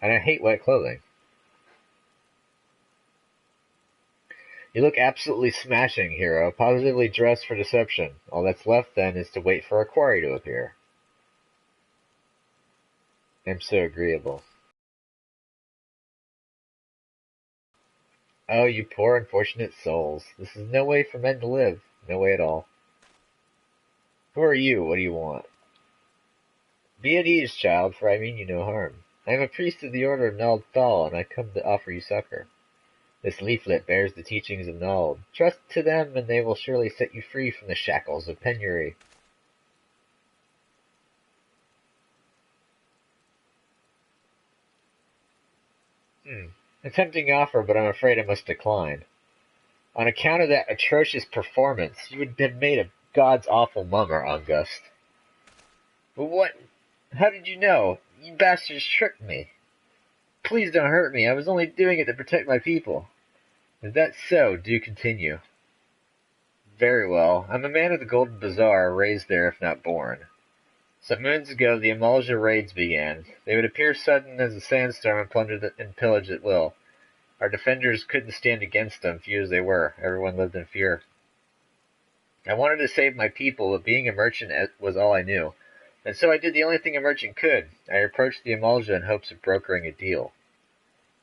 Speaker 1: And I hate wet clothing. You look absolutely smashing, hero. Positively dressed for deception. All that's left, then, is to wait for a quarry to appear. I'm so agreeable. Oh, you poor unfortunate souls. This is no way for men to live. No way at all. Who are you? What do you want? Be at ease, child, for I mean you no harm. I am a priest of the order of Halatali, and I come to offer you succor. This leaflet bears the teachings of Nald. Trust to them, and they will surely set you free from the shackles of penury. A tempting offer, but I'm afraid I must decline. On account of that atrocious performance, you would have made a god's awful mummer, August. But what? How did you know? You bastards tricked me. Please don't hurt me. I was only doing it to protect my people. If that's so, do continue. Very well. I'm a man of the Golden Bazaar, raised there if not born. Some moons ago, the Amalj'aa raids began. They would appear sudden as a sandstorm and plunder and pillage at will. Our defenders couldn't stand against them, few as they were. Everyone lived in fear. I wanted to save my people, but being a merchant was all I knew. And so I did the only thing a merchant could. I approached the Amalj'aa in hopes of brokering a deal.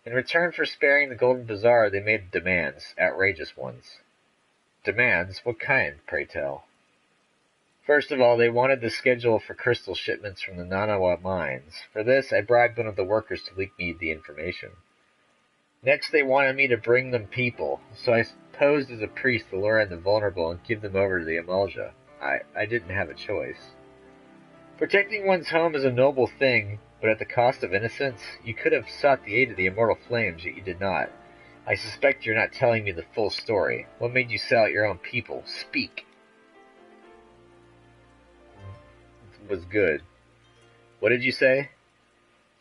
Speaker 1: In return for sparing the Golden Bazaar, they made demands, outrageous ones. Demands? What kind, pray tell? First of all, they wanted the schedule for crystal shipments from the Nanawa mines. For this, I bribed one of the workers to leak me the information. Next, they wanted me to bring them people, so I posed as a priest to lure in the vulnerable and give them over to the Amalj'aa. I didn't have a choice. Protecting one's home is a noble thing, but at the cost of innocence, you could have sought the aid of the immortal flames, yet you did not. I suspect you're not telling me the full story. What made you sell out your own people? Speak. It was good. What did you say?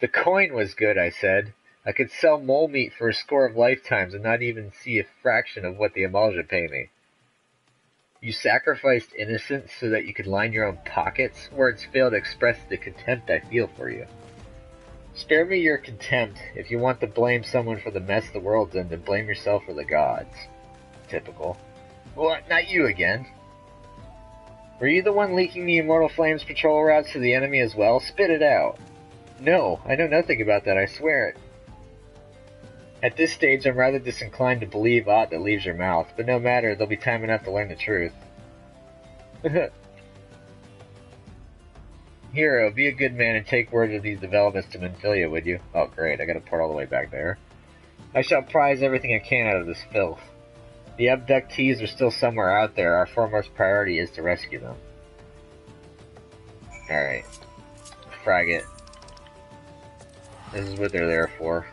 Speaker 1: The coin was good, I said. I could sell mole meat for a score of lifetimes and not even see a fraction of what the Amalj'aa pay me. You sacrificed innocence so that you could line your own pockets? Words fail to express the contempt I feel for you. Spare me your contempt. If you want to blame someone for the mess the world's in, then blame yourself or the gods. Typical. What? Not you again. Were you the one leaking the Immortal Flames patrol routes to the enemy as well? Spit it out. No, I know nothing about that, I swear it. At this stage, I'm rather disinclined to believe aught that leaves your mouth, but no matter, there'll be time enough to learn the truth. Hero, be a good man and take word of these developments to Minfilia, would you? Oh, great, I gotta port all the way back there. I shall prize everything I can out of this filth. The abductees are still somewhere out there. Our foremost priority is to rescue them. Alright. frag it. This is what they're there for.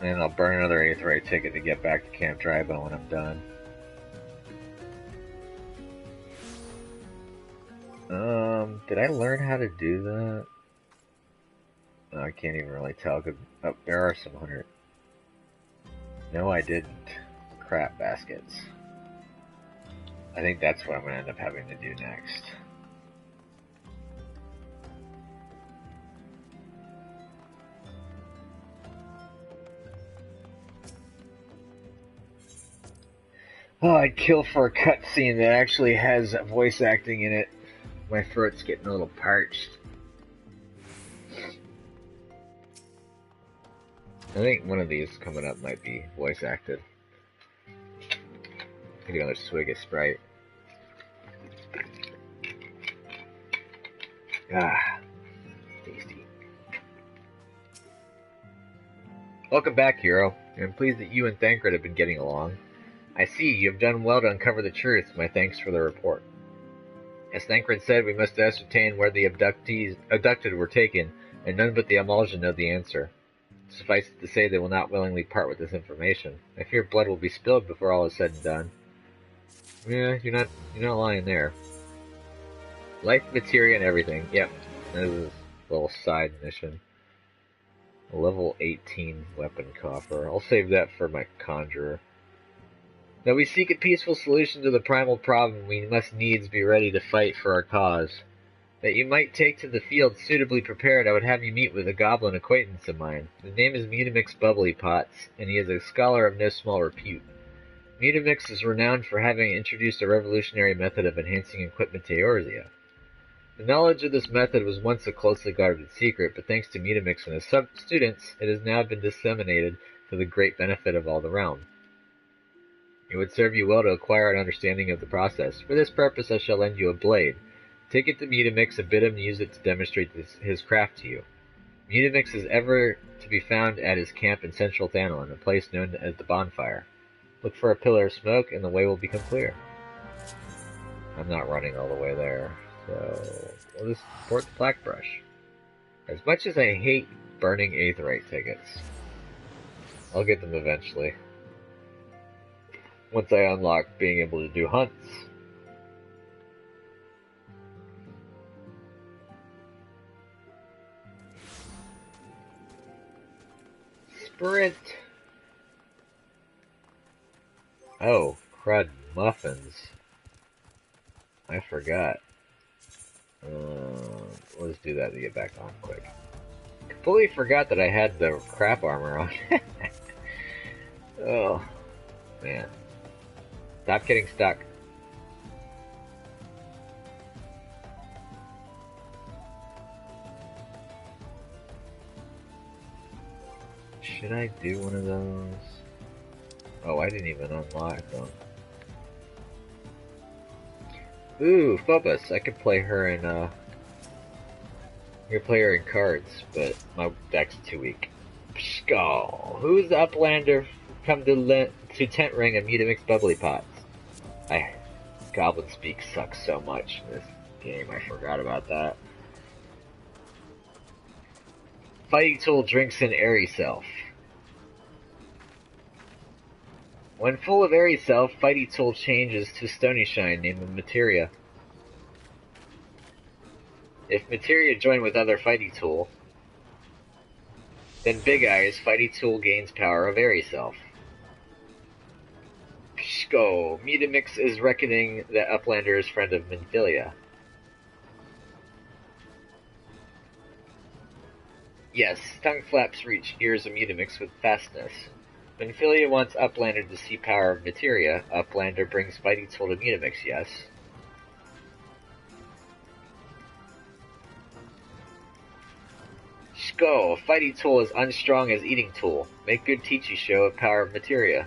Speaker 1: And I'll burn another Aetheryte ticket to get back to Camp Drybow when I'm done. Did I learn how to do that? No, I can't even really tell. Oh, there are some 100. No, I didn't. Crap baskets. I think that's what I'm going to end up having to do next. Oh, I'd kill for a cutscene that actually has voice acting in it. My throat's getting a little parched. I think one of these coming up might be voice acted. Take another swig of Sprite. Ah, tasty. Welcome back, hero. I'm pleased that you and Thancred have been getting along. I see, you have done well to uncover the truth. My thanks for the report. As Thancred said, we must ascertain where the abducted were taken, and none but the Amalj'aa know the answer. Suffice it to say, they will not willingly part with this information. I fear blood will be spilled before all is said and done. Yeah, you're not lying there. Life, materia, and everything. Yep, this is a little side mission. A level 18 weapon coffer. I'll save that for my conjurer. Though we seek a peaceful solution to the primal problem, we must needs be ready to fight for our cause. That you might take to the field suitably prepared, I would have you meet with a goblin acquaintance of mine. His name is Mutamix Bubbly Pots, and he is a scholar of no small repute. Mutamix is renowned for having introduced a revolutionary method of enhancing equipment to Eorzea. The knowledge of this method was once a closely guarded secret, but thanks to Mutamix and his students, it has now been disseminated to the great benefit of all the realm. It would serve you well to acquire an understanding of the process. For this purpose I shall lend you a blade. Take it to Mutamix and bid him use it to demonstrate his craft to you. Mutamix is ever to be found at his camp in central Thanalin, a place known as the Bonfire. Look for a pillar of smoke and the way will become clear. I'm not running all the way there, so we'll just port the black brush. As much as I hate burning Aetheryte tickets, I'll get them eventually. Once I unlock being able to do hunts. Sprint! Oh, crud muffins. I forgot. Let's do that to get back on quick. Completely forgot that I had the crap armor on. Oh, man. Stop getting stuck. Should I do one of those? Oh, I didn't even unlock them. Ooh, Phobos. I could play her in, I could play her in cards, but my deck's too weak. Skull. Who's the Uplander come to Tent Ring and Mutamix Bubbly Pots? Goblin Speak sucks so much in this game, I forgot about that. Fighting Tool drinks in Airy Self. When full of Airy Self, Fighting Tool changes to Stony Shine, named Materia. If Materia join with other Fighting Tool, then Big Eyes Fighting Tool gains power of Airy Self. Pshko, Mutamix is reckoning that Uplander is friend of Minfilia. Yes, tongue flaps reach ears of Mutamix with fastness. Minfilia wants Uplander to see power of materia. Uplander brings Fighting Tool to Mutamix, yes. Shko, Fighting Tool is unstrong as Eating Tool. Make good Teachy show of power of materia.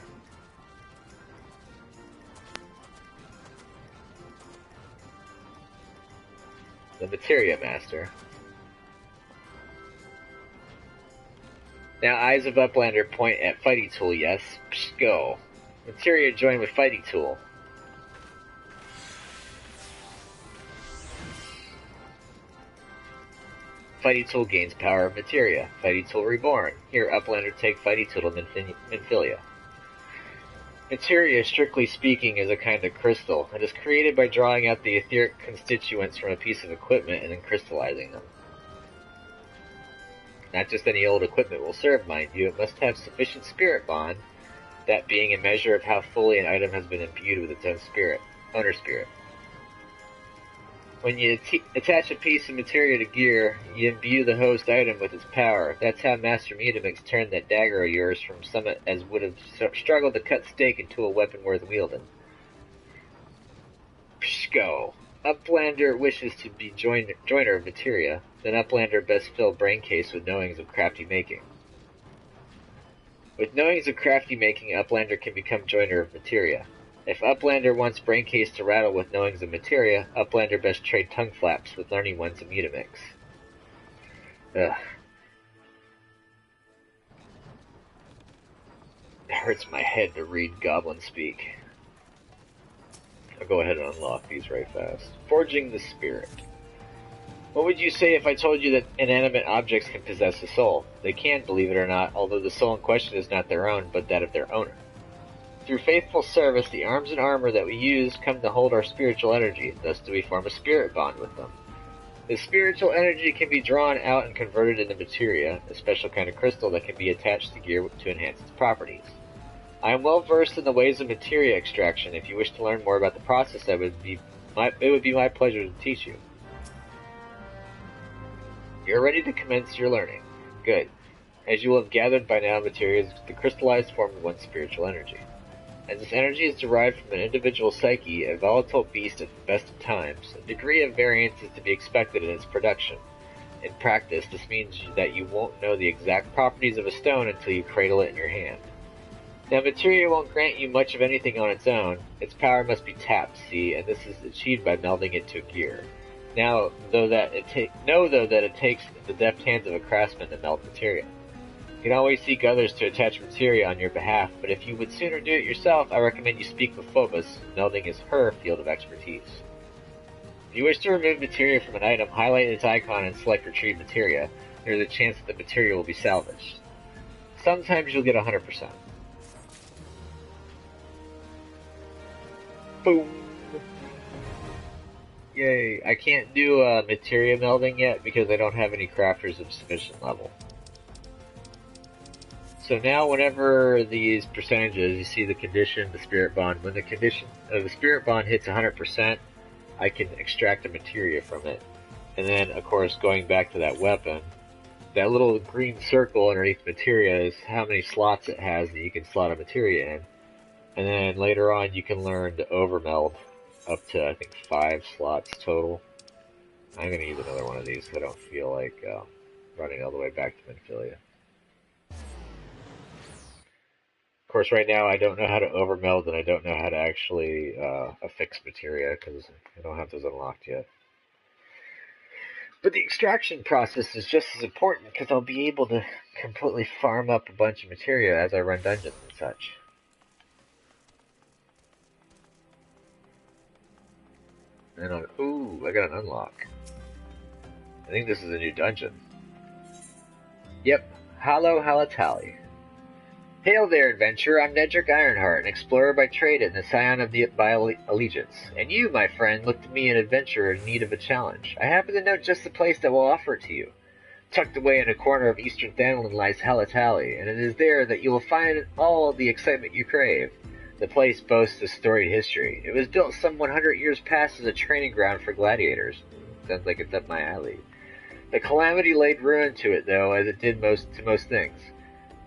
Speaker 1: The Materia Master. Now eyes of Uplander point at fighting tool, yes. Psh, go. Materia join with fighting tool. Fighting tool gains power of materia. Fighting tool reborn. Here, Uplander take fighting tool to Minfilia. Materia, strictly speaking, is a kind of crystal. It is created by drawing out the etheric constituents from a piece of equipment and then crystallizing them. Not just any old equipment will serve, mind you. It must have sufficient spirit bond, that being a measure of how fully an item has been imbued with its own spirit, owner spirit. When you attach a piece of materia to gear, you imbue the host item with its power. That's how Master Mutamix turned that dagger of yours from summit as would have struggled to cut steak into a weapon worth wielding. Pshko. Uplander wishes to be joiner of materia, then Uplander best fill brain case with knowings of crafty making. With knowings of crafty making, Uplander can become joiner of materia. If Uplander wants brain case to rattle with knowings of materia, Uplander best trade tongue flaps with learning ones of Mutamix. Ugh. It hurts my head to read goblin speak. I'll go ahead and unlock these right fast. Forging the Spirit. What would you say if I told you that inanimate objects can possess a soul? They can, believe it or not, although the soul in question is not their own, but that of their owner. Through faithful service, the arms and armor that we use come to hold our spiritual energy, thus do we form a spirit bond with them. The spiritual energy can be drawn out and converted into materia, a special kind of crystal that can be attached to gear to enhance its properties. I am well versed in the ways of materia extraction. If you wish to learn more about the process, it would be my pleasure to teach you. You're ready to commence your learning. Good. As you will have gathered by now, materia is the crystallized form of one's spiritual energy. As this energy is derived from an individual psyche, a volatile beast at the best of times, a degree of variance is to be expected in its production. In practice, this means that you won't know the exact properties of a stone until you cradle it in your hand. Now, materia won't grant you much of anything on its own. Its power must be tapped, see, and this is achieved by melding it to gear. Now, know that it takes the deft hands of a craftsman to meld materia. You can always seek others to attach materia on your behalf, but if you would sooner do it yourself, I recommend you speak with Phobos. Melding is her field of expertise. If you wish to remove materia from an item, highlight its icon and select Retrieve Materia. There is a chance that the material will be salvaged. Sometimes you'll get 100%. Boom! Yay! I can't do materia melding yet because I don't have any crafters of sufficient level. So now whenever these percentages, you see the condition, the spirit bond, when the condition of the spirit bond hits 100%, I can extract a materia from it. And then, of course, going back to that weapon, that little green circle underneath materia is how many slots it has that you can slot a materia in. And then later on you can learn to overmeld up to, I think, 5 slots total. I'm going to use another one of these because I don't feel like running all the way back to Minfilia. Of course, right now I don't know how to overmeld and I don't know how to actually affix materia because I don't have those unlocked yet. But the extraction process is just as important because I'll be able to completely farm up a bunch of materia as I run dungeons and such. And ooh, I got an unlock. I think this is a new dungeon. Yep, Halatali. Hail there, adventurer. I'm Nedrick Ironheart, an explorer by trade and the scion of by allegiance. And you, my friend, look to me an adventurer in need of a challenge. I happen to know just the place that will offer it to you. Tucked away in a corner of eastern Thanlin lies Halatali, and it is there that you will find all the excitement you crave. The place boasts a storied history. It was built some 100 years past as a training ground for gladiators. Sounds like it's up my alley. The calamity laid ruin to it, though, as it did to most things.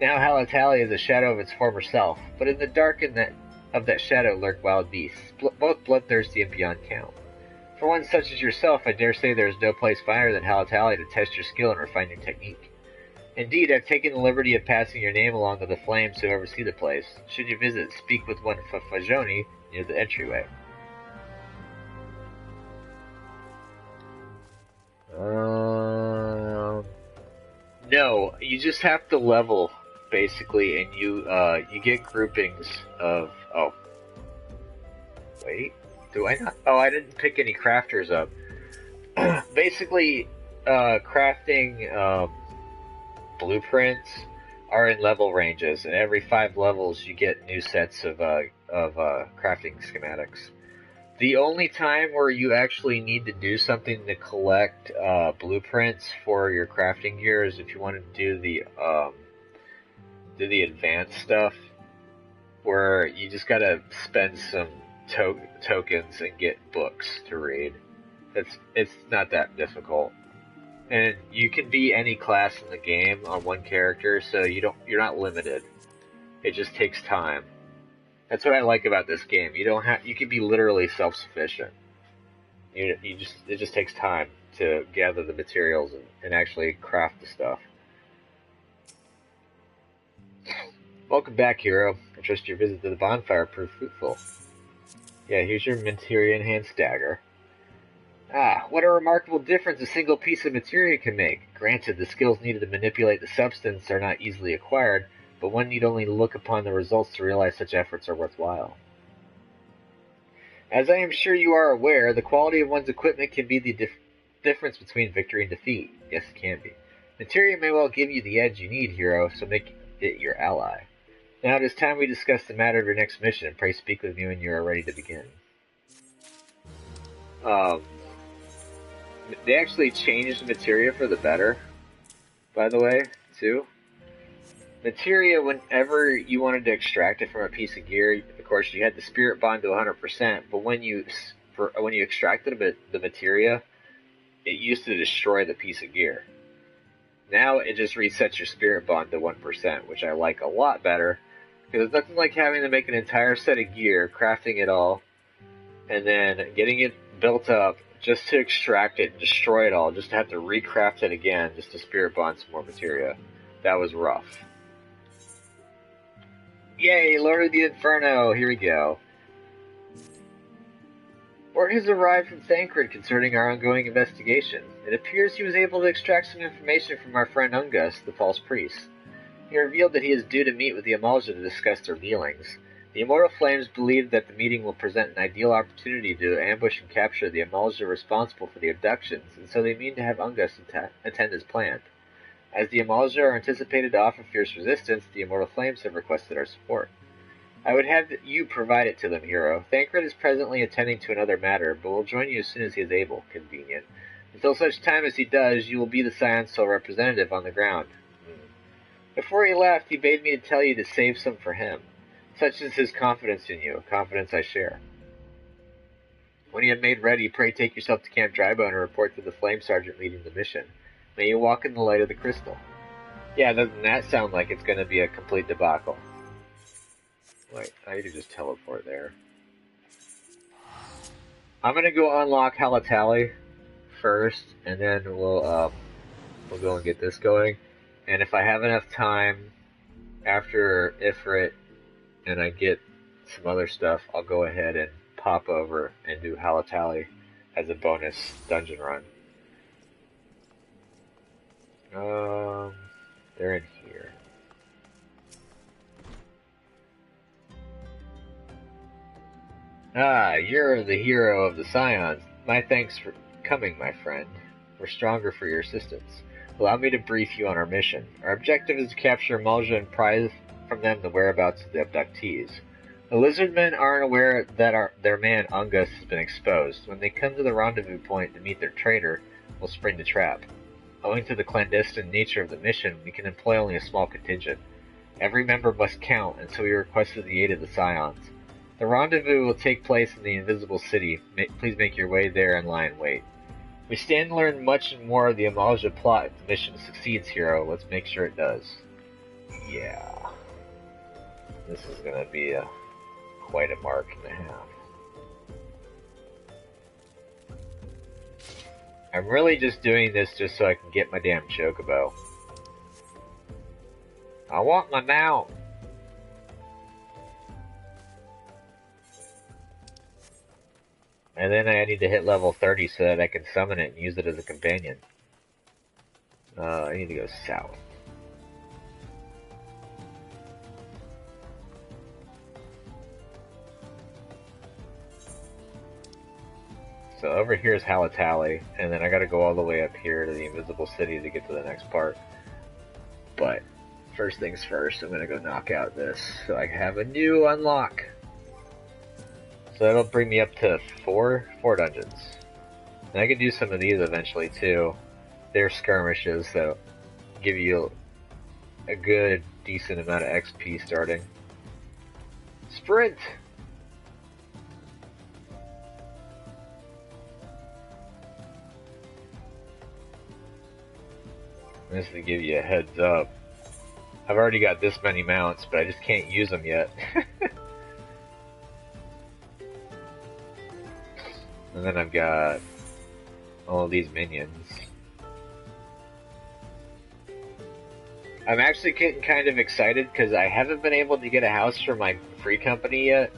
Speaker 1: Now Halatali is a shadow of its former self, but in the dark of that shadow lurk wild beasts, both bloodthirsty and beyond count. For one such as yourself, I dare say there is no place finer than Halatali to test your skill and refine your technique. Indeed, I've taken the liberty of passing your name along to the flames who oversee the place. Should you visit, speak with one Fajoni near the entryway. No, you just have to level, basically, and you get groupings of... Oh. Wait. Do I not? Oh, I didn't pick any crafters up. Basically, crafting blueprints are in level ranges, and every 5 levels you get new sets of crafting schematics. The only time where you actually need to do something to collect blueprints for your crafting gear is if you want to do the advanced stuff, where you just gotta spend some tokens and get books to read. It's not that difficult, and you can be any class in the game on one character, so you're not limited. It just takes time. That's what I like about this game. You can be literally self-sufficient. It just takes time to gather the materials and actually craft the stuff. Welcome back, hero. I trust your visit to the bonfire proved fruitful. Yeah, here's your materia enhanced dagger. Ah, what a remarkable difference a single piece of materia can make. Granted, the skills needed to manipulate the substance are not easily acquired, but one need only look upon the results to realize such efforts are worthwhile. As I am sure you are aware, the quality of one's equipment can be the difference between victory and defeat. Yes, it can be. Materia may well give you the edge you need, hero, so make it your ally. Now it is time we discuss the matter of your next mission. Pray speak with me when you are ready to begin. They actually changed materia for the better, by the way, too. Materia, whenever you wanted to extract it from a piece of gear, of course you had the spirit bond to 100%, but when you extracted the materia, it used to destroy the piece of gear. Now it just resets your spirit bond to 1%, which I like a lot better, because there's nothing like having to make an entire set of gear, crafting it all, and then getting it built up just to extract it and destroy it all, just to have to recraft it again just to spirit bond some more materia. That was rough. Yay, Lord of the Inferno, here we go. Word has arrived from Thancred concerning our ongoing investigation. It appears he was able to extract some information from our friend Ungus, the false priest. He revealed that he is due to meet with the Amalj'aa to discuss their dealings. The Immortal Flames believe that the meeting will present an ideal opportunity to ambush and capture the Amalj'aa responsible for the abductions, and so they mean to have Ungus attend as planned. As the Amalj'aa are anticipated to offer fierce resistance, the Immortal Flames have requested our support. I would have you provide it to them, hero. Thancred is presently attending to another matter, but will join you as soon as he is able. Convenient. Until such time as he does, you will be the Scions' sole representative on the ground. Before he left, he bade me to tell you to save some for him. Such is his confidence in you, a confidence I share. When you have made ready, pray take yourself to Camp Drybone and report to the Flame Sergeant leading the mission. May you walk in the light of the crystal. Yeah, doesn't that sound like it's going to be a complete debacle? Wait, I need to just teleport there. I'm going to go unlock Halatali first, and then we'll go and get this going. And if I have enough time after Ifrit and I get some other stuff, I'll go ahead and pop over and do Halatali as a bonus dungeon run. They're in here. Ah, you're the hero of the Scions. My thanks for coming, my friend. We're stronger for your assistance. Allow me to brief you on our mission. Our objective is to capture Amalj'aa and prize from them the whereabouts of the abductees. The Lizardmen aren't aware that their man Ungus has been exposed. When they come to the rendezvous point to meet their traitor, we'll spring the trap. Owing to the clandestine nature of the mission, we can employ only a small contingent. Every member must count, and so we requested the aid of the Scions. The rendezvous will take place in the Invisible City. Please make your way there and lie in wait. We stand to learn much more of the Amalj'aa plot if the mission succeeds, hero. Let's make sure it does. Yeah. This is gonna be quite a mark and a half. I'm really just doing this just so I can get my damn chocobo. I want my mount! And then I need to hit level 30 so that I can summon it and use it as a companion. I need to go south. So over here is Halatali, and then I gotta go all the way up here to the Invisible City to get to the next part. But first things first, I'm gonna go knock out this so I have a new unlock. So that'll bring me up to four dungeons. And I can do some of these eventually too. They're skirmishes that give you a good, decent amount of XP starting. Sprint! Just to give you a heads up, I've already got this many mounts, but I just can't use them yet. And then I've got all these minions. I'm actually getting kind of excited because I haven't been able to get a house for my free company yet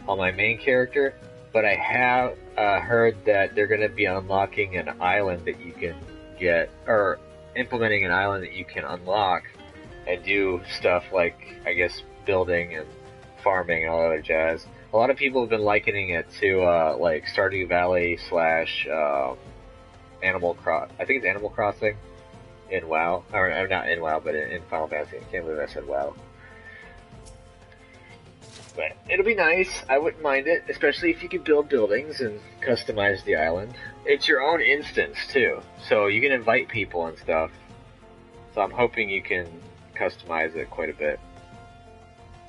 Speaker 1: on my main character, but I have heard that they're going to be unlocking an island that you can get, or implementing an island that you can unlock and do stuff like, I guess, building and farming and all that other jazz. A lot of people have been likening it to like Stardew Valley slash I think it's Animal Crossing in WoW, or not in WoW, but in Final Fantasy. I can't believe I said WoW. But it'll be nice. I wouldn't mind it, especially if you can build buildings and customize the island. It's your own instance too, so you can invite people and stuff. So I'm hoping you can customize it quite a bit.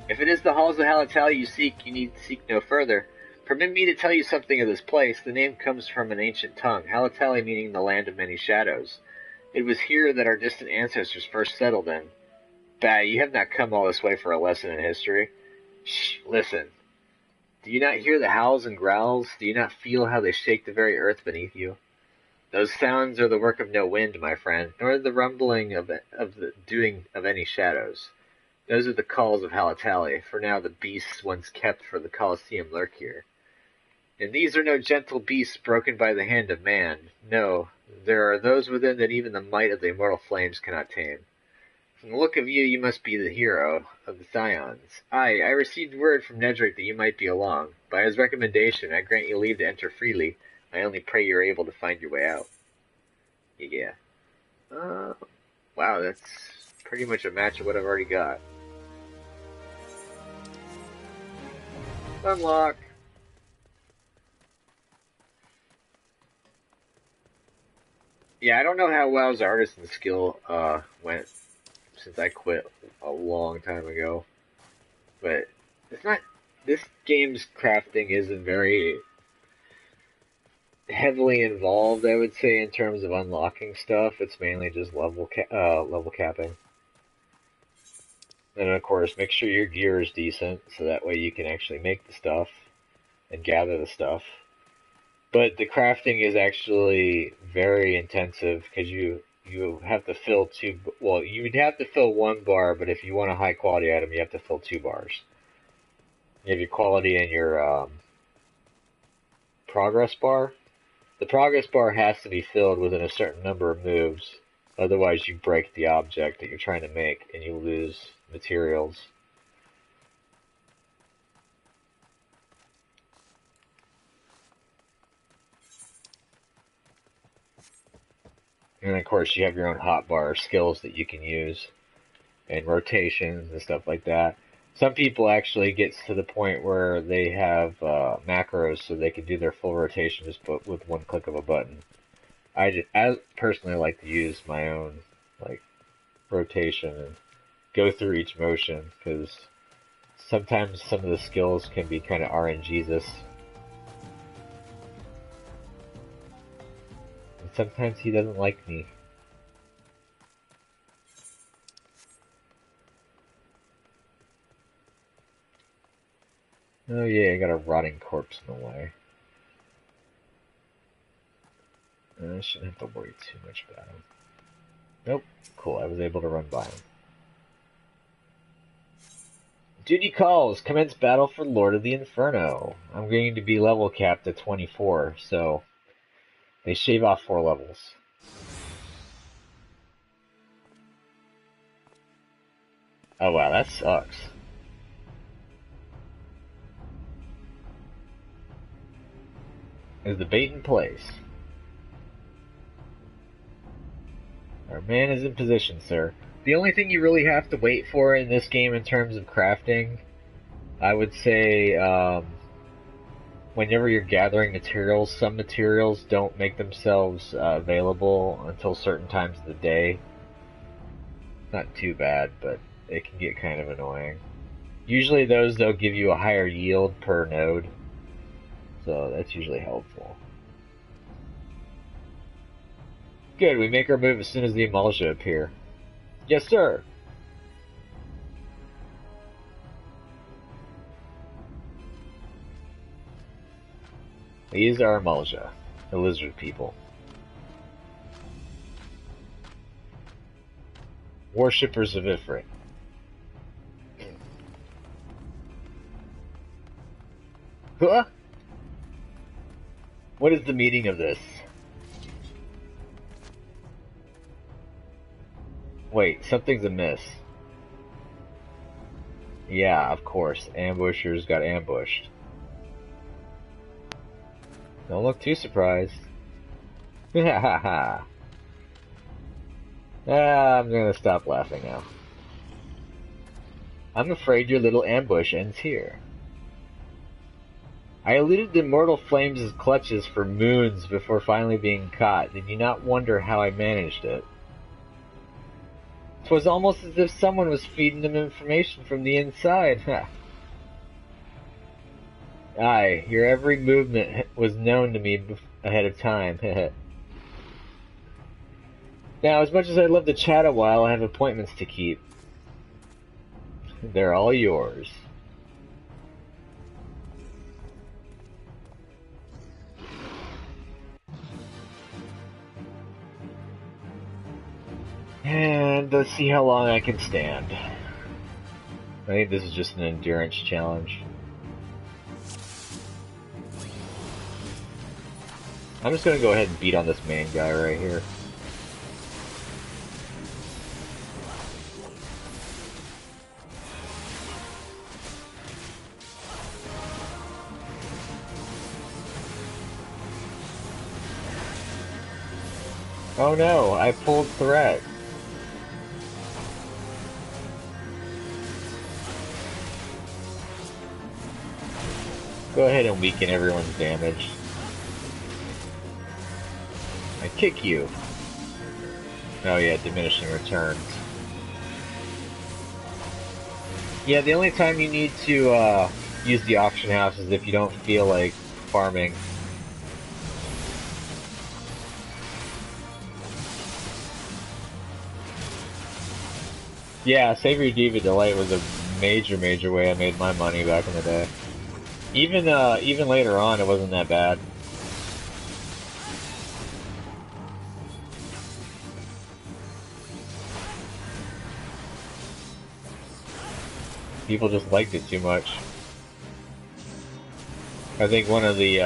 Speaker 1: If it is the halls of Halatali you seek, you need seek no further. Permit me to tell you something of this place. The name comes from an ancient tongue, Halatali meaning the land of many shadows. It was here that our distant ancestors first settled in. Bah, you have not come all this way for a lesson in history. Shh, listen. Do you not hear the howls and growls? Do you not feel how they shake the very earth beneath you? Those sounds are the work of no wind, my friend, nor the rumbling of the doing of any shadows. Those are the calls of Halatali, for now the beasts once kept for the Colosseum lurk here. And these are no gentle beasts broken by the hand of man. No, there are those within that even the might of the immortal flames cannot tame. From the look of you, you must be the hero of the Scions. I received word from Nedrick that you might be along. By his recommendation, I grant you leave to enter freely. I only pray you're able to find your way out. Yeah. Wow, that's pretty much a match of what I've already got. Unlock. Yeah, I don't know how WoW's artisan skill went since I quit a long time ago, but it's not. This game's crafting isn't very heavily involved, I would say, in terms of unlocking stuff. It's mainly just level capping. And of course, make sure your gear is decent, so that way you can actually make the stuff and gather the stuff. But the crafting is actually very intensive because you have to fill you'd have to fill one bar, but if you want a high quality item, you have to fill 2 bars. You have your quality and your progress bar. The progress bar has to be filled within a certain number of moves, otherwise you break the object that you're trying to make and you lose materials. And of course you have your own hotbar skills that you can use, and rotations and stuff like that. Some people actually get to the point where they have macros so they can do their full rotation just with one click of a button. I personally like to use my own rotation and go through each motion because sometimes some of the skills can be kind of RNGesus. And sometimes he doesn't like me. Oh yeah, I got a rotting corpse in the way. I shouldn't have to worry too much about him. Nope. Cool, I was able to run by him. Duty calls! Commence battle for Lord of the Inferno. I'm going to be level capped at 24, so they shave off 4 levels. Oh wow, that sucks. Is the bait in place? Our man is in position, sir. The only thing you really have to wait for in this game in terms of crafting, I would say, whenever you're gathering materials, some materials don't make themselves available until certain times of the day. Not too bad, but it can get kind of annoying. Usually those, though, give you a higher yield per node, so that's usually helpful. Good, we make our move as soon as the Amalj'aa appear. Yes, sir! These are Amalj'aa, the lizard people. Worshippers of Ifrit. Huh? What is the meaning of this? Wait, something's amiss. Yeah, of course. Ambushers got ambushed. Don't look too surprised. Ha ha ha. I'm gonna stop laughing now. I'm afraid your little ambush ends here. I eluded the immortal flames' clutches for moons before finally being caught. Did you not wonder how I managed it? 'Twas almost as if someone was feeding them information from the inside. Aye, your every movement was known to me ahead of time. Now, as much as I'd love to chat a while, I have appointments to keep. They're all yours. And let's see how long I can stand. I think this is just an endurance challenge. I'm just gonna go ahead and beat on this main guy right here. Oh no, I pulled threat. Go ahead and weaken everyone's damage. I kick you. Oh yeah, diminishing returns. Yeah, the only time you need to use the auction house is if you don't feel like farming. Yeah, Savory Diva Delight was a major way I made my money back in the day. Even later on, it wasn't that bad. People just liked it too much. I think one of the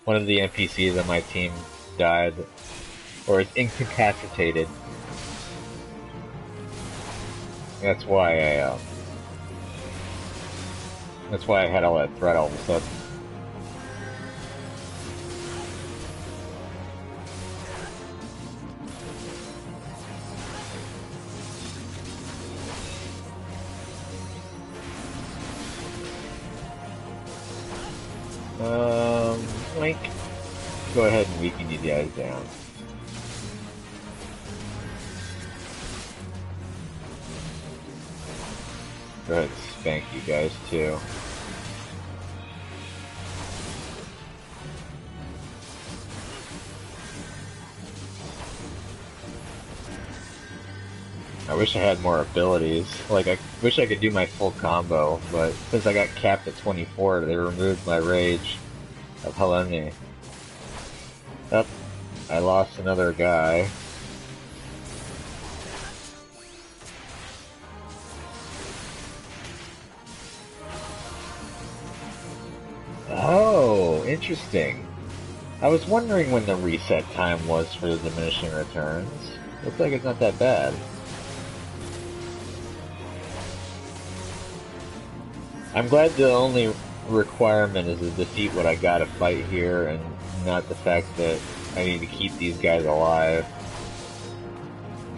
Speaker 1: NPCs on my team died, or is incapacitated. That's why I had all that threat all of a sudden. Like, go ahead and weaken you guys down. Go ahead and spank you guys too. I wish I had more abilities. Like, I wish I could do my full combo, but since I got capped at 24, they removed my rage of Halatali. Up, I lost another guy. Oh, interesting. I was wondering when the reset time was for the diminishing returns. Looks like it's not that bad. I'm glad the only requirement is to defeat what I gotta fight here, and not the fact that I need to keep these guys alive.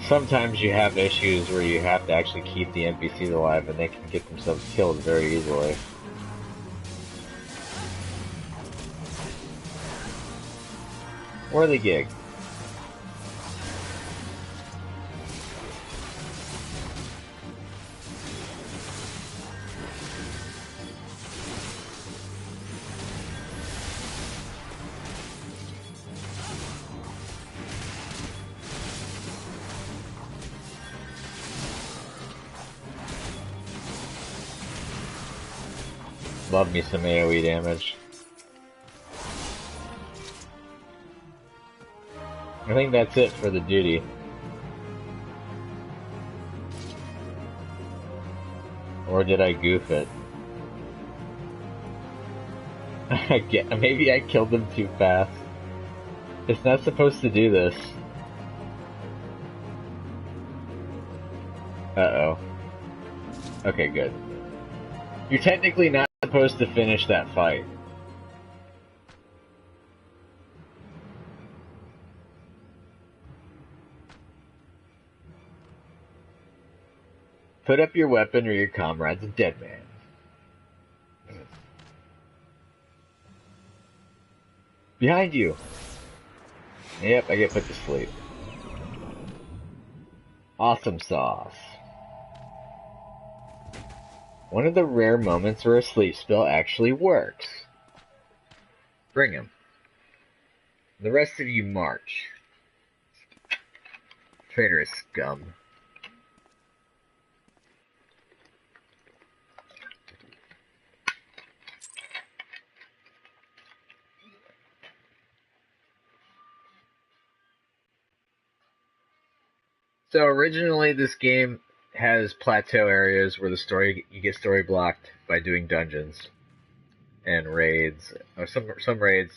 Speaker 1: Sometimes you have issues where you have to actually keep the NPCs alive, and they can get themselves killed very easily. Or the gig. Love me some AoE damage. I think that's it for the duty. Or did I goof it? Maybe I killed them too fast. It's not supposed to do this. Uh-oh. Okay, good. You're technically not supposed to finish that fight. Put up your weapon or your comrade's a dead man. Behind you! Yep, I get put to sleep. Awesome sauce. One of the rare moments where a sleep spell actually works. Bring him. The rest of you march. Traitorous scum. So originally this game has plateau areas where you get story blocked by doing dungeons and raids, or some raids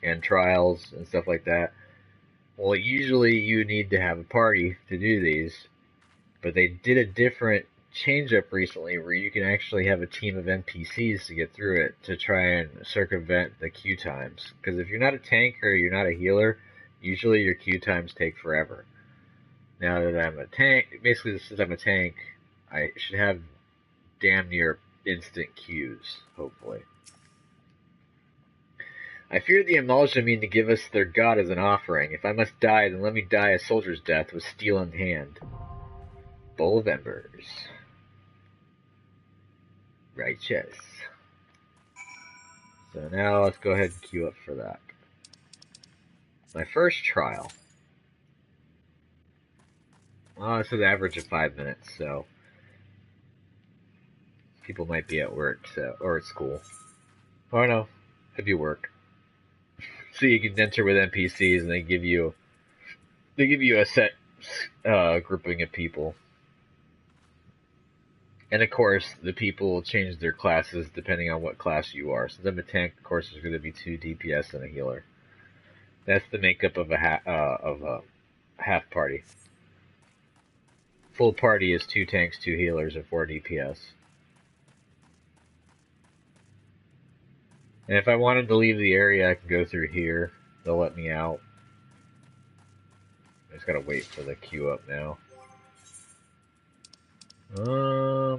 Speaker 1: and trials and stuff like that. Well, usually you need to have a party to do these, but they did a different change up recently where you can actually have a team of NPCs to get through it to try and circumvent the queue times. Because if you're not a tank or you're not a healer, usually your queue times take forever. Now that I'm a tank, basically since I'm a tank, I should have damn near instant queues, hopefully. I fear the Amalj'aa mean to give us their god as an offering. If I must die, then let me die a soldier's death with steel in hand. Bowl of Embers. Righteous. So now let's go ahead and queue up for that. My first trial. Well, it's an average of 5 minutes, so people might be at work, or at school. Or no, it'd be work. So you can enter with NPCs, and they give you a set grouping of people. And of course, the people will change their classes depending on what class you are. Since I'm a tank, of course, there's going to be 2 DPS and a healer. That's the makeup of a half party. Full party is 2 tanks, 2 healers, and 4 DPS. And if I wanted to leave the area, I can go through here. They'll let me out. I just gotta wait for the queue up now. All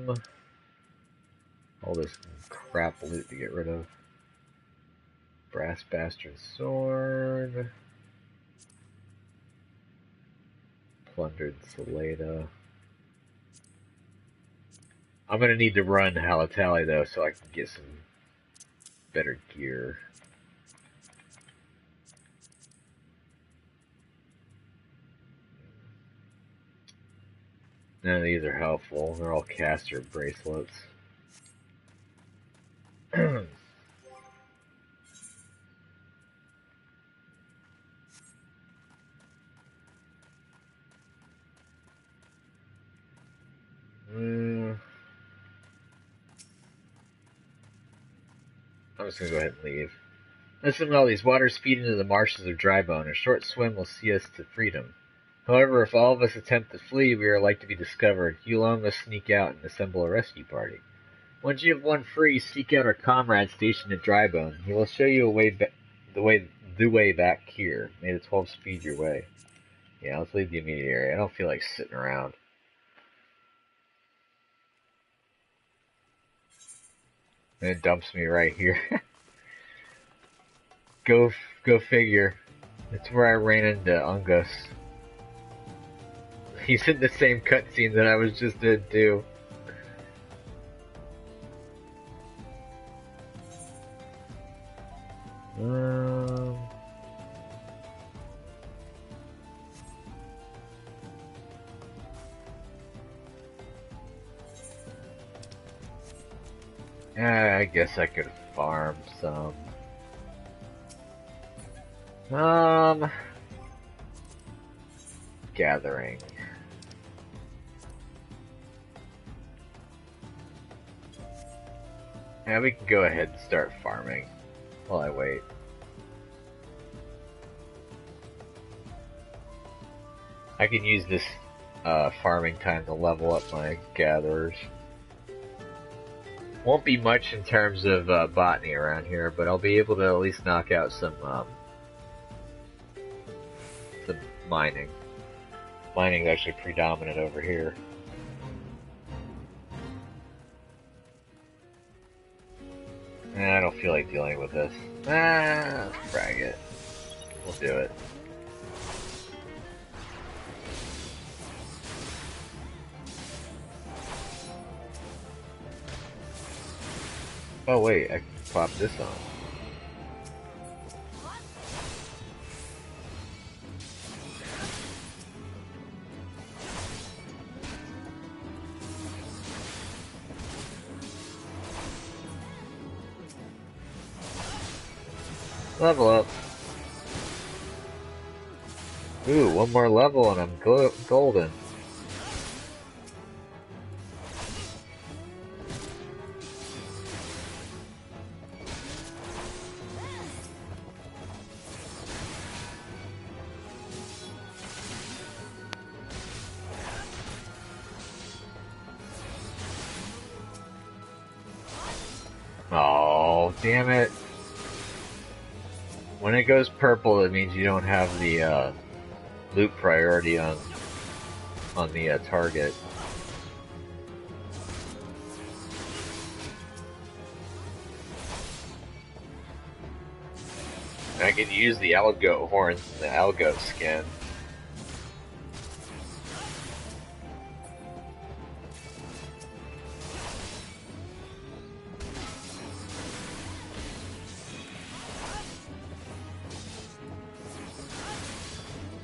Speaker 1: this crap loot to get rid of. Brass bastard sword. Plundered Salada. I'm gonna need to run Halatali though, so I can get some better gear. None of these are helpful. They're all caster bracelets. I'm just gonna go ahead and leave. Listen to all these waters feed into the marshes of Drybone. A short swim will see us to freedom. However, if all of us attempt to flee, we are like to be discovered. You alone must sneak out and assemble a rescue party. Once you have one free, seek out our comrade stationed at Drybone. He will show you the way back here. May the 12 speed your way. Yeah, let's leave the immediate area. I don't feel like sitting around. And it dumps me right here. Go figure. That's where I ran into Ungus. He's in the same cutscene that I was just in too. I guess I could farm some. Gathering. Yeah, we can go ahead and start farming while I wait. I can use this farming time to level up my gatherers. Won't be much in terms of botany around here, but I'll be able to at least knock out some mining. Mining is actually predominant over here. I don't feel like dealing with this. Frag it. We'll do it. Oh wait, I can pop this on. Level up. Ooh, one more level and I'm golden. Oh, damn it. When it goes purple, it means you don't have the loot priority on the target. I can use the algoat horns and the algoat skin.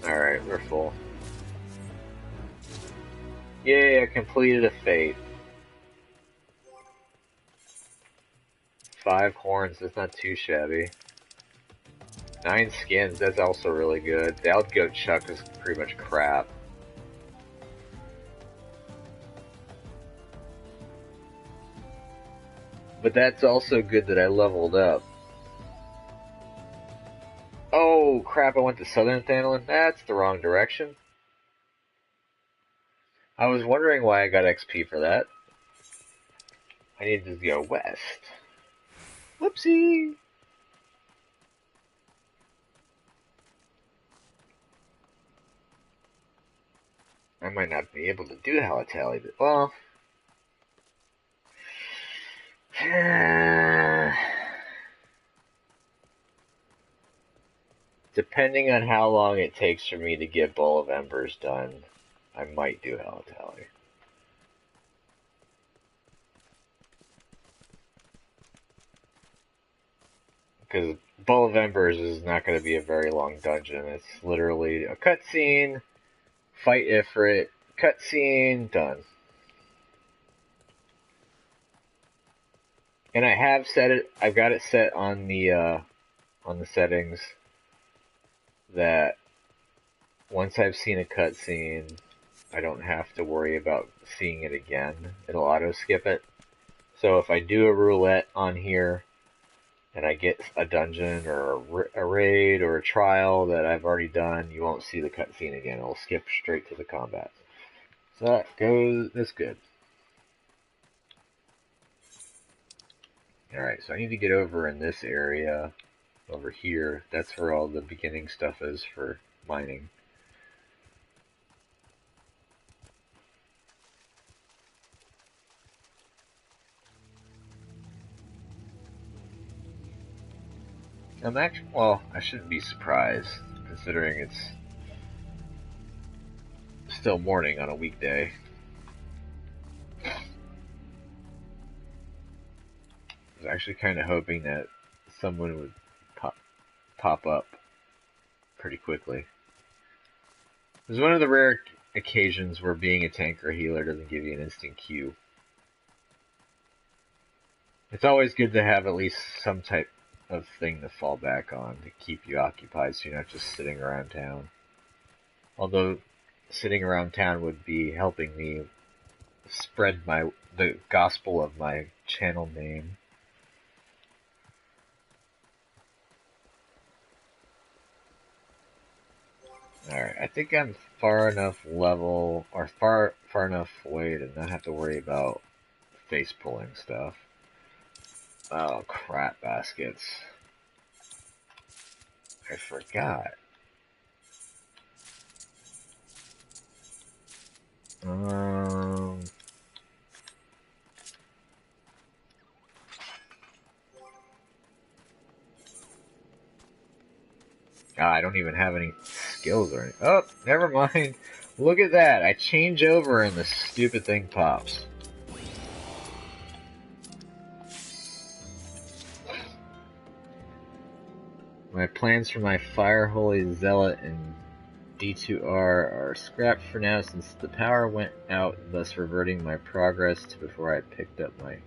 Speaker 1: Alright, we're full. Yay, I completed a fate. 5 horns, that's not too shabby. 9 skins, that's also really good. The outgoat chuck is pretty much crap. But that's also good that I leveled up. Oh crap, I went to Southern Thandlin? That's the wrong direction. I was wondering why I got XP for that. I needed to go west. Whoopsie! I might not be able to do Halatali, but well... Depending on how long it takes for me to get Bowl of Embers done, I might do Halatali. Because Bowl of Embers is not going to be a very long dungeon. It's literally a cutscene, fight Ifrit, cutscene, done. And I have set it. I've got it set on the settings that once I've seen a cutscene, I don't have to worry about seeing it again. It'll auto skip it. So if I do a roulette on here and I get a dungeon or a raid or a trial that I've already done, you won't see the cutscene again. It'll skip straight to the combat. So that's good. Alright, so I need to get over in this area, over here. That's where all the beginning stuff is for mining. I'm actually, well, I shouldn't be surprised, considering it's still morning on a weekday. I was actually kind of hoping that someone would pop up pretty quickly. It was one of the rare occasions where being a tank or healer doesn't give you an instant queue. It's always good to have at least some type of thing to fall back on to keep you occupied so you're not just sitting around town. Although sitting around town would be helping me spread the gospel of my channel name. Alright, I think I'm far enough level, or far enough away to not have to worry about face pulling stuff. Oh crap, baskets. I forgot. I don't even have any skills or anything. Oh, never mind. Look at that. I change over and the stupid thing pops. My plans for my Fire Holy Zealot and D2R are scrapped for now since the power went out, thus reverting my progress to before I picked up my...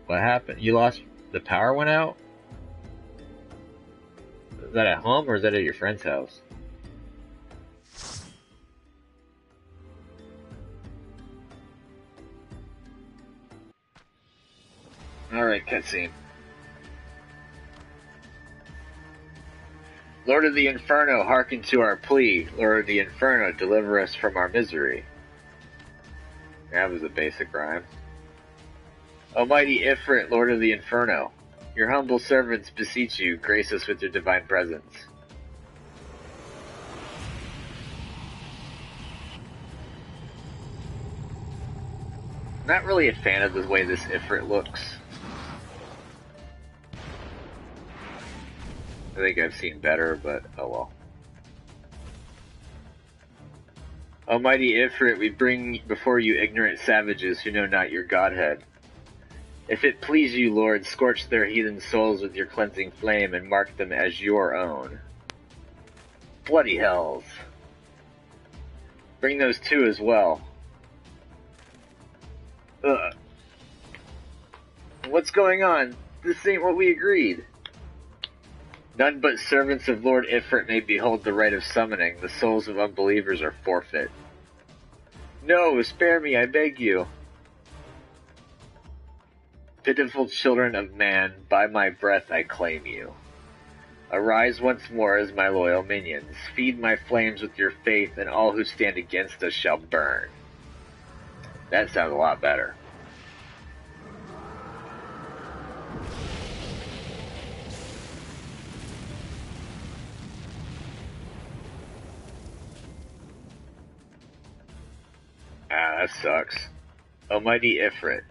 Speaker 1: What happened? You lost... The power went out? Is that at home or is that at your friend's house? Alright, cutscene. Lord of the Inferno, hearken to our plea. Lord of the Inferno, deliver us from our misery. That was a basic rhyme. Almighty Ifrit, Lord of the Inferno, your humble servants beseech you, grace us with your divine presence. Not really a fan of the way this Ifrit looks. I think I've seen better, but oh well. Almighty Ifrit, we bring before you ignorant savages who know not your godhead. If it please you, Lord, scorch their heathen souls with your cleansing flame and mark them as your own. Bloody hells. Bring those two as well. Ugh. What's going on? This ain't what we agreed. None but servants of Lord Ifrit may behold the rite of summoning. The souls of unbelievers are forfeit. No, spare me, I beg you. Pitiful children of man, by my breath I claim you. Arise once more as my loyal minions. Feed my flames with your faith, and all who stand against us shall burn. That sounds a lot better. Ah, that sucks. Almighty Ifrit,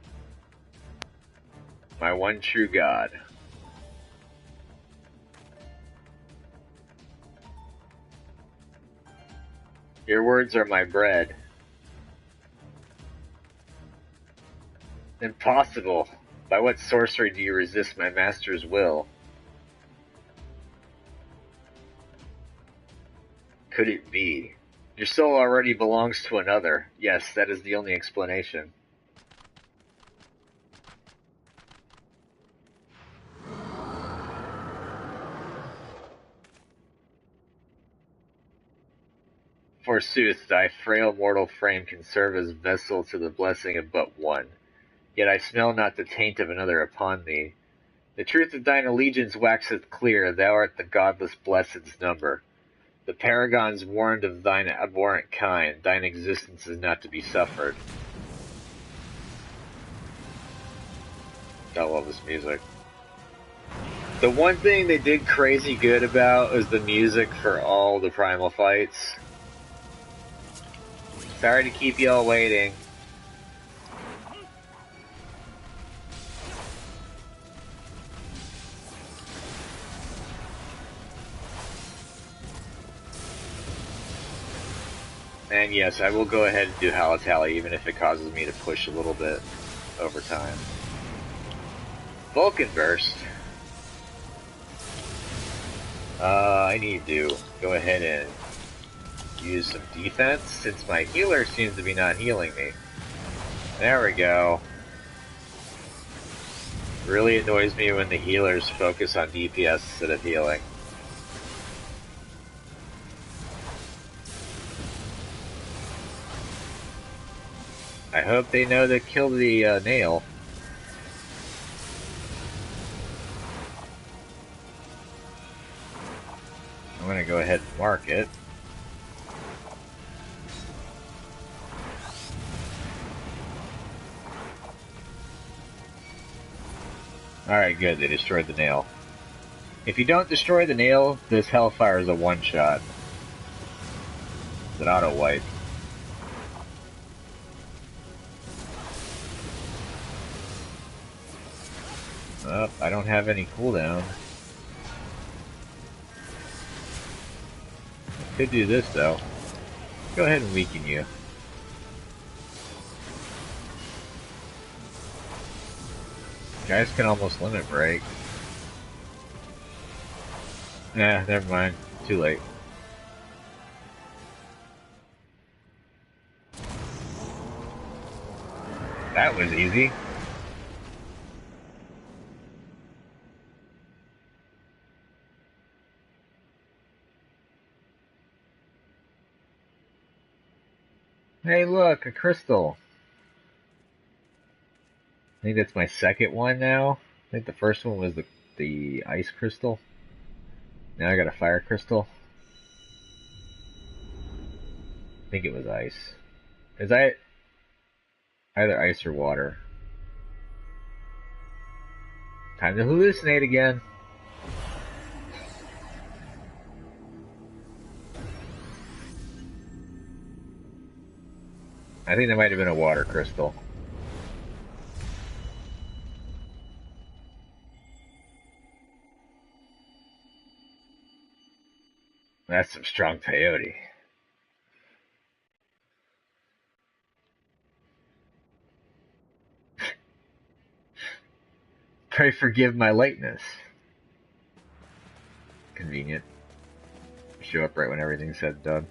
Speaker 1: my one true God. Your words are my bread. Impossible! By what sorcery do you resist my master's will? Could it be? Your soul already belongs to another. Yes, that is the only explanation. Forsooth, thy frail mortal frame can serve as vessel to the blessing of but one. Yet I smell not the taint of another upon thee. The truth of thine allegiance waxeth clear, thou art the godless blessed's number. The paragons warned of thine abhorrent kind, thine existence is not to be suffered. I love this music. The one thing they did crazy good about was the music for all the primal fights. Sorry to keep y'all waiting. And yes, I will go ahead and do Halatali, even if it causes me to push a little bit over time. Vulcan Burst. I need to go ahead and use some defense, since my healer seems to be not healing me. There we go. Really annoys me when the healers focus on DPS instead of healing. I hope they know to kill the nail. I'm gonna go ahead and mark it. Alright, good, they destroyed the nail. If you don't destroy the nail, this Hellfire is a one-shot. It's an auto-wipe. Oh, I don't have any cooldown. Could do this, though. Go ahead and weaken you. Guys can almost limit break. Nah, never mind. Too late. That was easy. Hey look, a crystal. I think that's my second one now. I think the first one was the ice crystal. Now I got a fire crystal. I think it was ice. Is that either ice or water? Time to hallucinate again. I think that might have been a water crystal. That's some strong peyote. Pray forgive my lateness. Convenient. Show up right when everything's said and done.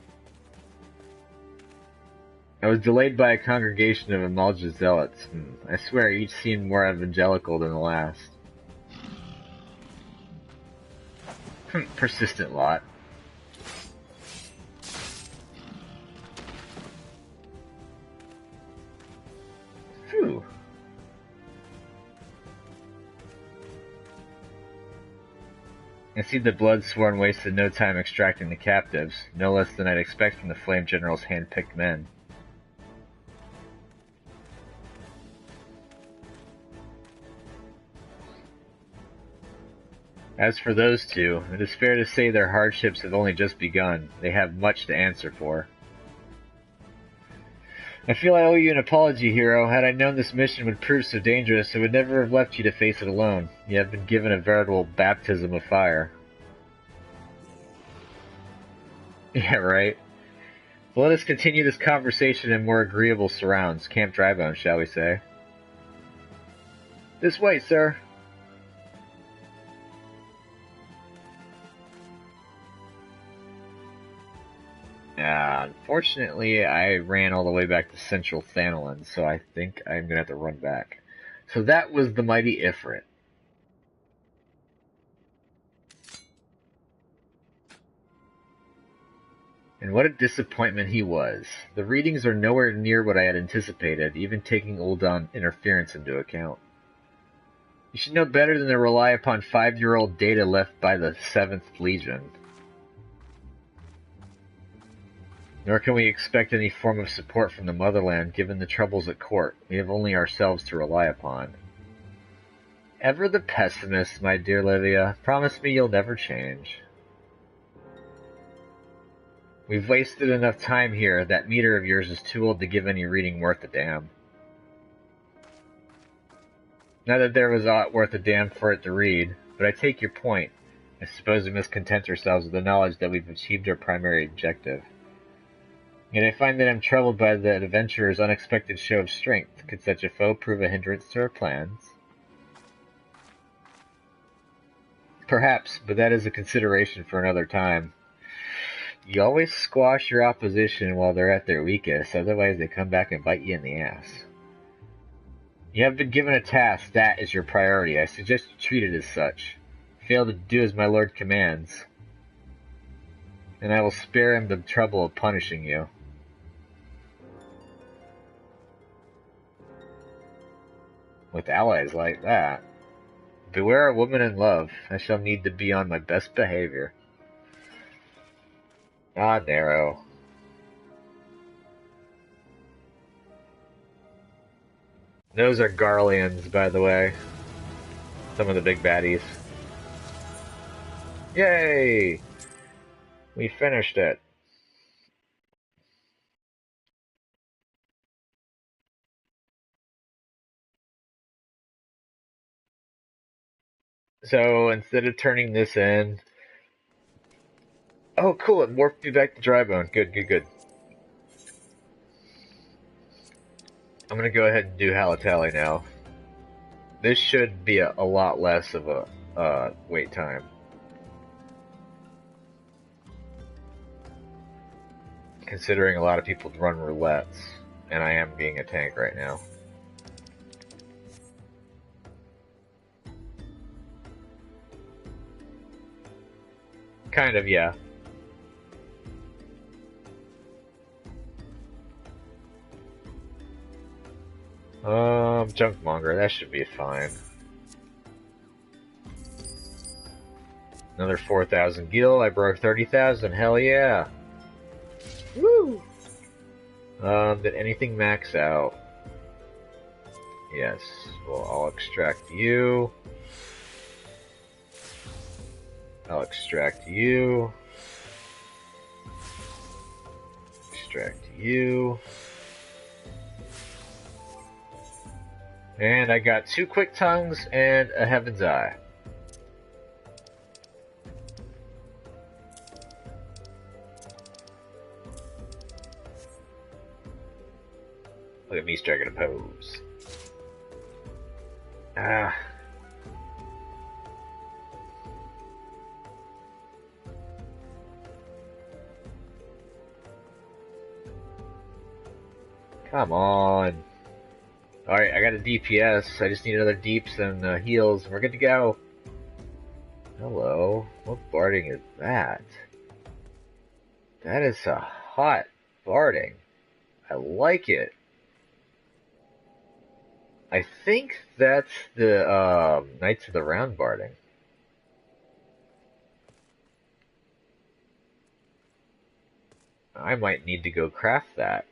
Speaker 1: I was delayed by a congregation of Amalj'aa zealots. I swear each seemed more evangelical than the last. Persistent lot. Phew. I see the blood-sworn wasted no time extracting the captives, no less than I'd expect from the Flame General's hand-picked men. As for those two, it is fair to say their hardships have only just begun. They have much to answer for. I feel I owe you an apology, hero. Had I known this mission would prove so dangerous, I would never have left you to face it alone. You have been given a veritable baptism of fire. Yeah, right. Well, let us continue this conversation in more agreeable surrounds. Camp Drybone, shall we say. This way, sir. Unfortunately, I ran all the way back to Central Thanalan, so I think I'm going to have to run back. So that was the mighty Ifrit. And what a disappointment he was. The readings are nowhere near what I had anticipated, even taking Ul'dahn interference into account. You should know better than to rely upon 5-year-old data left by the 7th Legion. Nor can we expect any form of support from the motherland, given the troubles at court. We have only ourselves to rely upon. Ever the pessimist, my dear Livia. Promise me you'll never change. We've wasted enough time here. That meter of yours is too old to give any reading worth a damn. Not that there was aught worth a damn for it to read, but I take your point. I suppose we must content ourselves with the knowledge that we've achieved our primary objective. Yet I find that I'm troubled by the adventurer's unexpected show of strength. Could such a foe prove a hindrance to our plans? Perhaps, but that is a consideration for another time. You always squash your opposition while they're at their weakest, otherwise they come back and bite you in the ass. You have been given a task, that is your priority. I suggest you treat it as such. Fail to do as my lord commands, and I will spare him the trouble of punishing you. With allies like that. Beware a woman in love. I shall need to be on my best behavior. Ah, narrow. Those are Garleans, by the way. Some of the big baddies. Yay! We finished it. So, instead of turning this in... Oh, cool, it warped me back to Drybone. Good, good, good. I'm gonna go ahead and do Halatali now. This should be a lot less of a wait time. Considering a lot of people run roulettes, and I am being a tank right now. Kind of, yeah. Junkmonger, that should be fine. Another 4,000 gil, I broke 30,000, hell yeah! Woo! Did anything max out? Yes, well, I'll extract you. I'll extract you. Extract you. And I got 2 quick tongues and a heaven's eye. Look at me striking a pose. Ah. Come on. Alright, I got a DPS. I just need another deeps and heals, and we're good to go. Hello. What barding is that? That is a hot barding. I like it. I think that's the Knights of the Round barding. I might need to go craft that.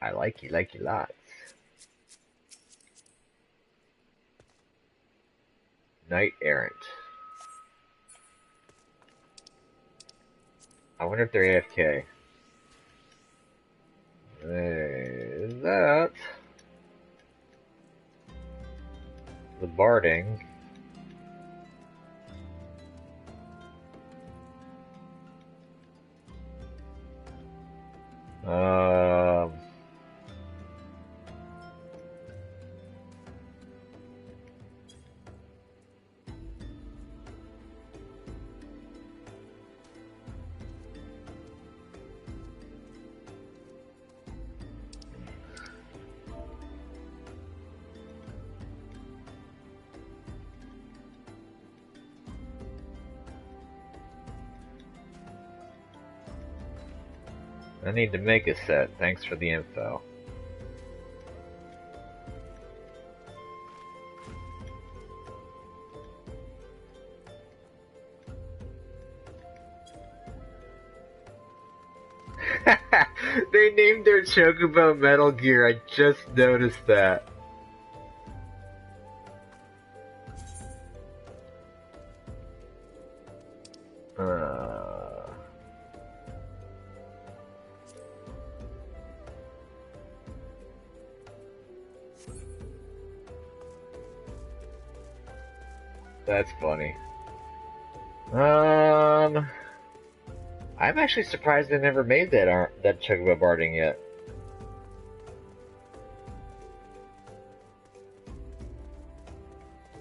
Speaker 1: I like you lots. Knight Errant. I wonder if they're AFK. Is that the barding? I need to make a set. Thanks for the info. They named their chocobo Metal Gear. I just noticed that. That's funny. I'm actually surprised they never made that Chocobo barding yet.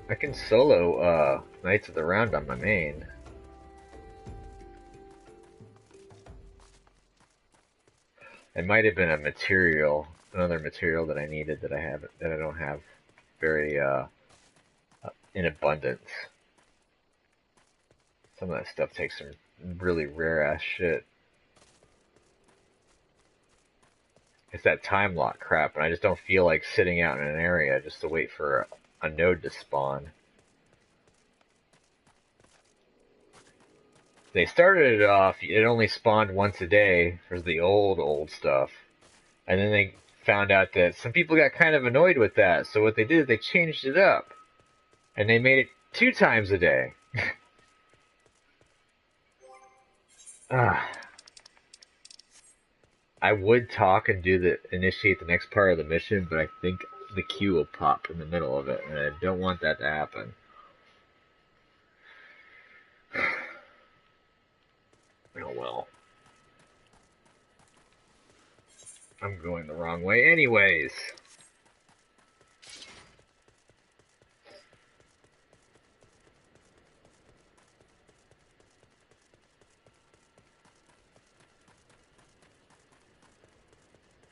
Speaker 1: I can solo Knights of the Round on my main. It might have been another material that I needed that I don't have very in abundance. Some of that stuff takes some really rare ass shit. It's that time lock crap, and I just don't feel like sitting out in an area just to wait for a node to spawn. They started it off, it only spawned once a day for the old stuff. And then they found out that some people got kind of annoyed with that, so what they did, they changed it up. And they made it 2 times a day. I would talk and initiate the next part of the mission, but I think the queue will pop in the middle of it, and I don't want that to happen. Oh well. I'm going the wrong way anyways.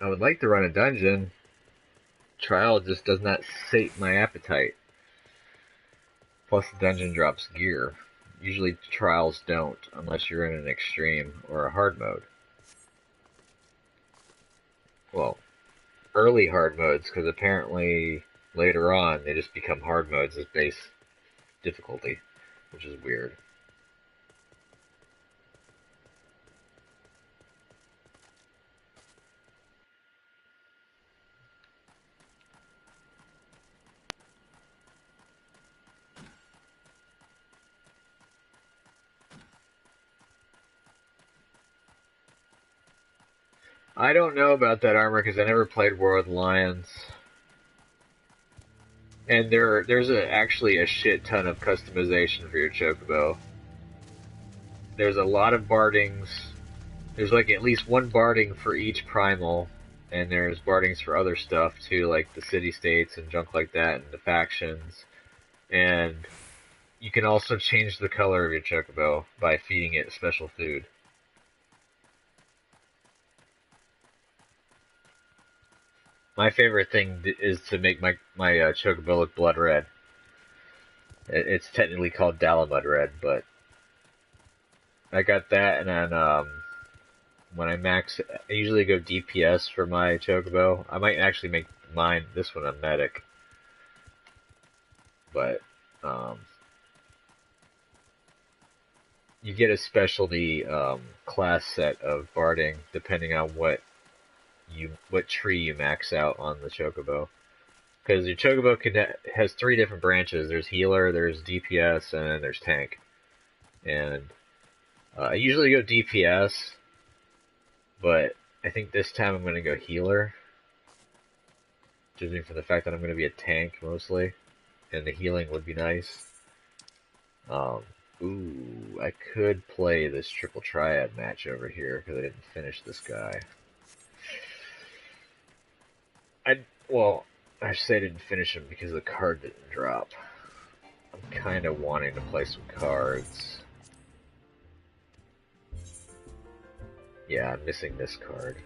Speaker 1: I would like to run a dungeon. Trial just does not sate my appetite. Plus the dungeon drops gear. Usually trials don't, unless you're in an extreme or a hard mode. Well, early hard modes, because apparently later on they just become hard modes as base difficulty, which is weird. I don't know about that armor because I never played War of the Lions. And there's actually a shit ton of customization for your Chocobo. There's a lot of bardings. There's like at least one barding for each primal, and there's bardings for other stuff too, like the city-states and junk like that, and the factions. And you can also change the color of your Chocobo by feeding it special food. My favorite thing is to make my Chocobo look blood red. It's technically called Dalamud red, but I got that, and then when I max, I usually go DPS for my Chocobo. I might actually make this one a medic, but you get a specialty class set of barding depending on what tree you max out on the Chocobo. Because your Chocobo has 3 different branches. There's healer, there's DPS, and then there's tank. And I usually go DPS, but I think this time I'm going to go healer. Judging from the fact that I'm going to be a tank mostly, and the healing would be nice. Ooh, I could play this triple triad match over here because I didn't finish this guy. I should say I didn't finish him because the card didn't drop. I'm kind of wanting to play some cards. Yeah, I'm missing this card.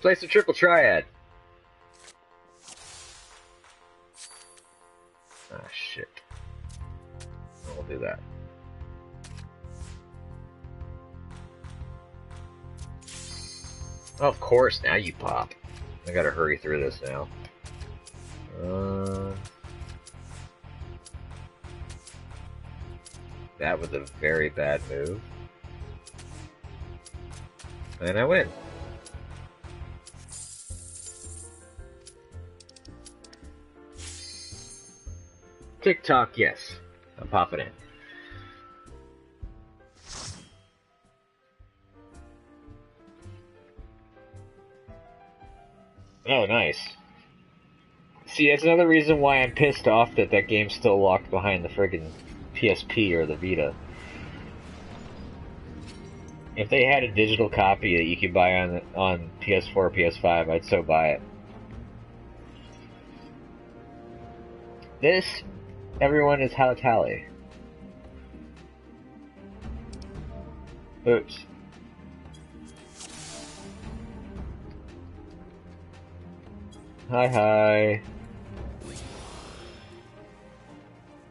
Speaker 1: Play some triple triad! Ah, shit. I'll do that. Oh, of course, now you pop. I gotta hurry through this now. That was a very bad move. And I win. TikTok, yes. I'm popping in. Oh, nice. See, that's another reason why I'm pissed off that that game's still locked behind the friggin' PSP or the Vita. If they had a digital copy that you could buy on PS4 or PS5, I'd so buy it. This, everyone, is Halatali. Oops. Hi.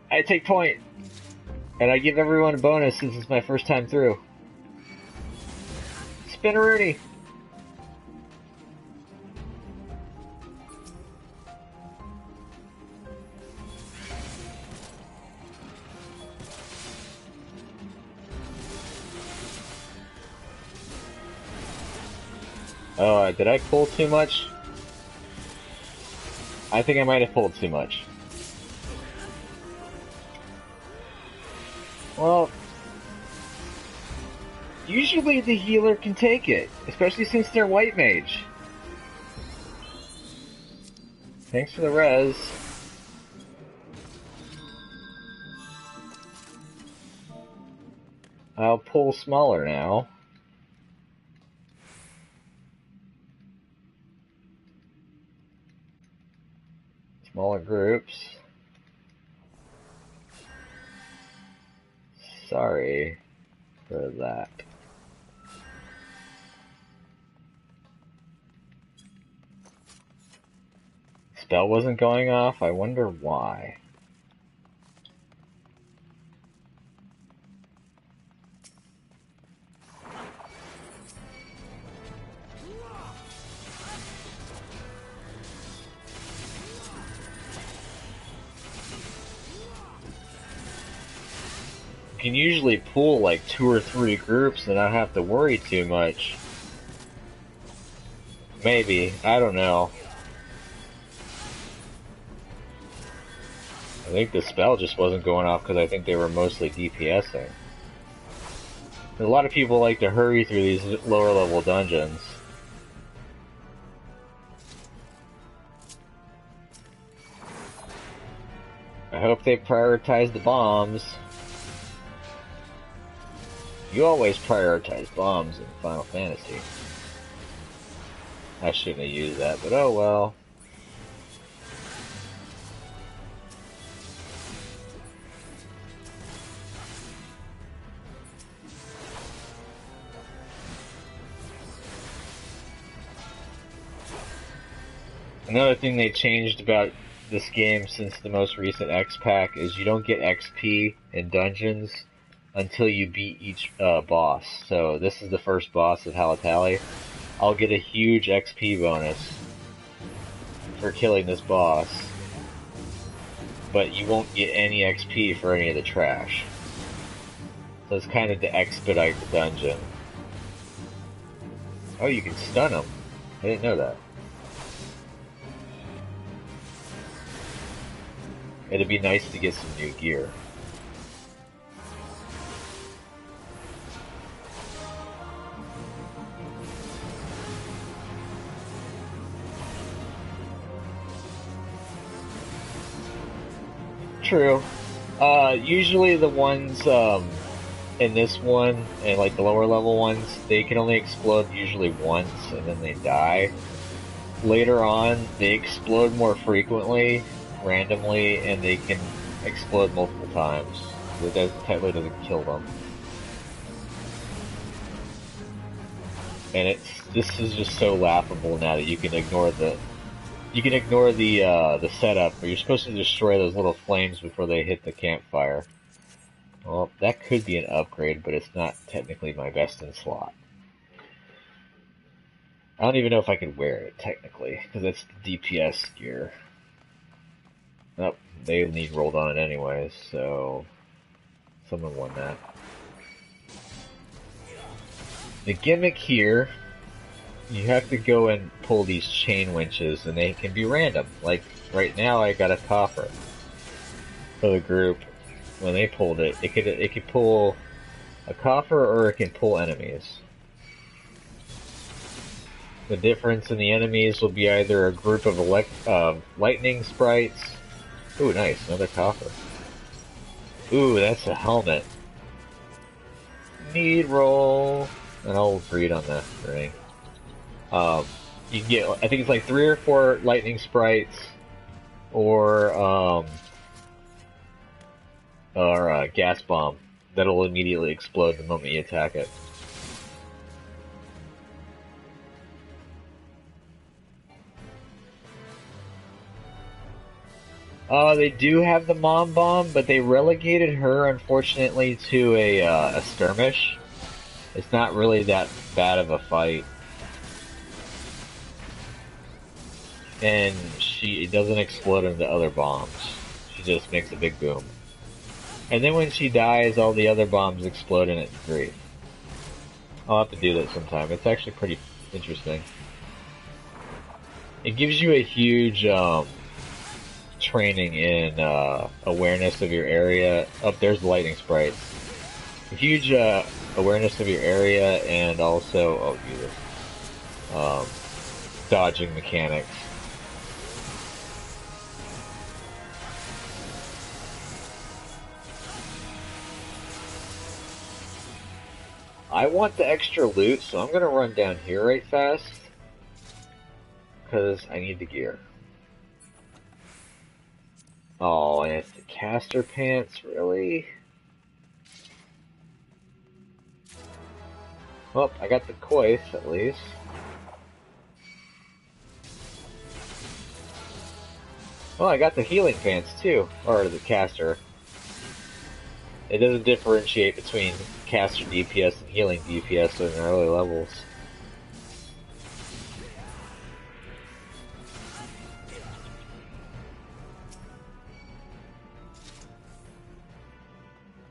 Speaker 1: I take point, and I give everyone a bonus since it's my first time through. Spinneroonie! Oh, did I pull too much? I think I might have pulled too much. Well, usually the healer can take it, especially since they're white mage. Thanks for the res. I'll pull smaller now. Smaller groups. Sorry for that. Spell wasn't going off. I wonder why. You can usually pull like 2 or 3 groups and not have to worry too much. Maybe. I don't know. I think the spell just wasn't going off because I think they were mostly DPSing. A lot of people like to hurry through these lower level dungeons. I hope they prioritize the bombs. You always prioritize bombs in Final Fantasy. I shouldn't have used that, but oh well. Another thing they changed about this game since the most recent X-Pack is you don't get XP in dungeons until you beat each boss. So this is the first boss of Halatali. I'll get a huge XP bonus for killing this boss, but you won't get any XP for any of the trash. So it's kind of to expedite the dungeon. Oh, you can stun them. I didn't know that. It'd be nice to get some new gear. True. Usually the ones in this one, and like the lower level ones, they can only explode usually once and then they die. Later on, they explode more frequently, randomly, and they can explode multiple times. It technically doesn't kill them. And this is just so laughable now that you can ignore the setup, where you're supposed to destroy those little flames before they hit the campfire. Well, that could be an upgrade, but it's not technically my best in slot. I don't even know if I could wear it, technically, because it's the DPS gear. Oh, they need rolled on it anyways, so someone won that. The gimmick here, you have to go and pull these chain winches, and they can be random. Like, right now I got a coffer for the group. When they pulled it, it could pull a coffer or it can pull enemies. The difference in the enemies will be either a group of lightning sprites. Ooh, nice, another copper. Ooh, that's a helmet. Need roll. And I'll read on the ring. You can get, I think it's like 3 or 4 lightning sprites, or a gas bomb that'll immediately explode the moment you attack it. They do have the mom bomb, but they relegated her, unfortunately, to a skirmish. It's not really that bad of a fight. And it doesn't explode into other bombs. She just makes a big boom. And then when she dies, all the other bombs explode in its grief. I'll have to do that sometime. It's actually pretty interesting. It gives you a huge, training in, awareness of your area. Oh, there's the lightning sprites. A huge, awareness of your area, and also, oh Jesus, dodging mechanics. I want the extra loot, so I'm gonna run down here right fast, because I need the gear. Oh, and it's the caster pants, really? Well, I got the coif, at least. Well, I got the healing pants, too. Or the caster. It doesn't differentiate between caster DPS and healing DPS in early levels.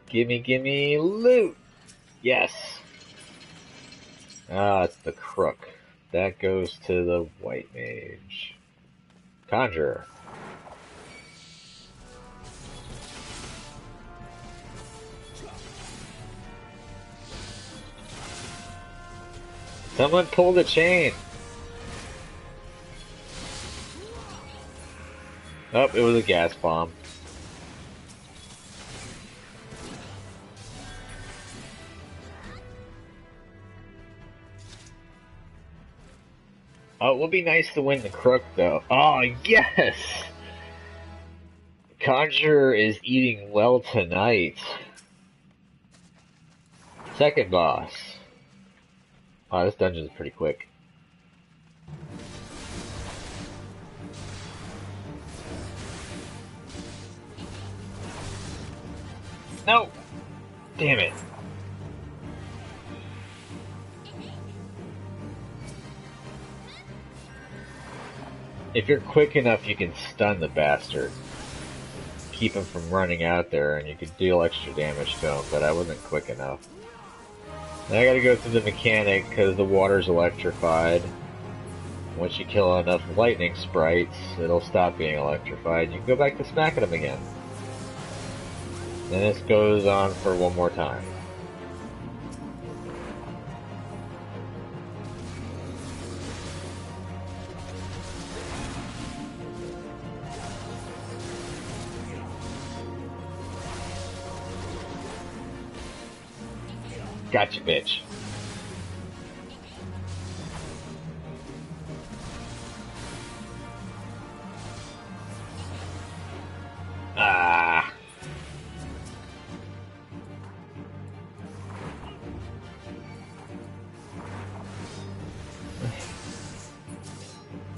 Speaker 1: Gimme loot! Yes! Ah, it's the crook. That goes to the white mage. Conjurer. Someone pull the chain! Oh, it was a gas bomb. Oh, it would be nice to win the crook, though. Oh, yes! Conjurer is eating well tonight. Second boss. Wow, this dungeon is pretty quick. No! Damn it. If you're quick enough, you can stun the bastard. Keep him from running out there, and you can deal extra damage to him, but I wasn't quick enough. Now I gotta go through the mechanic, because the water's electrified. Once you kill enough lightning sprites, it'll stop being electrified. You can go back to smacking them again. Then this goes on for one more time. Gotcha, bitch. Ah.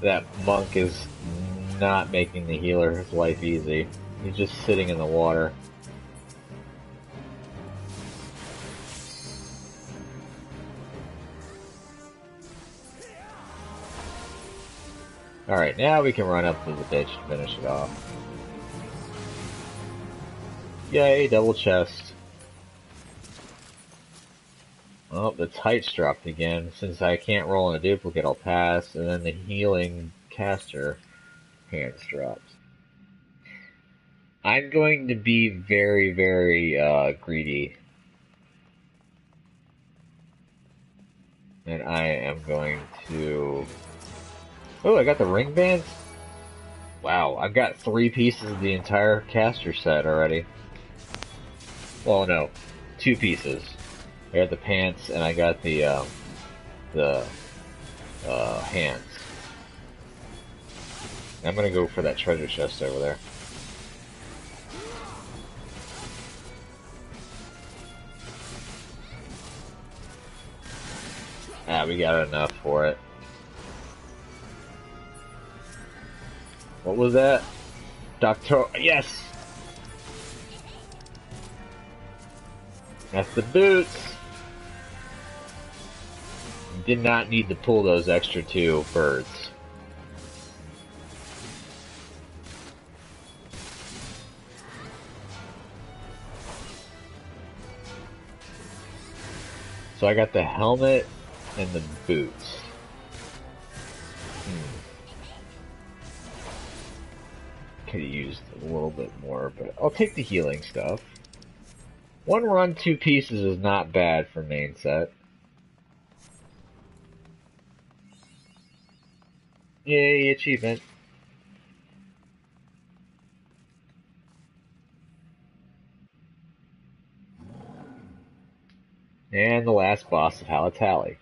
Speaker 1: That monk is not making the healer's life easy. He's just sitting in the water. Alright, now we can run up to the bitch and finish it off. Yay, double chest. Oh, the tights dropped again. Since I can't roll in a duplicate, I'll pass, and then the healing caster hands drops. I'm going to be very, very greedy. And I am going to... Oh, I got the ring bands? Wow, I've got 3 pieces of the entire caster set already. Well, no, 2 pieces. I got the pants and I got the hands. I'm gonna go for that treasure chest over there. Ah, we got enough for it. What was that? Doctor... Yes! That's the boots! Did not need to pull those extra 2 birds. So I got the helmet and the boots. Could have used a little bit more, but I'll take the healing stuff. 1 run, 2 pieces is not bad for main set. Yay, achievement. And the last boss of Halatali.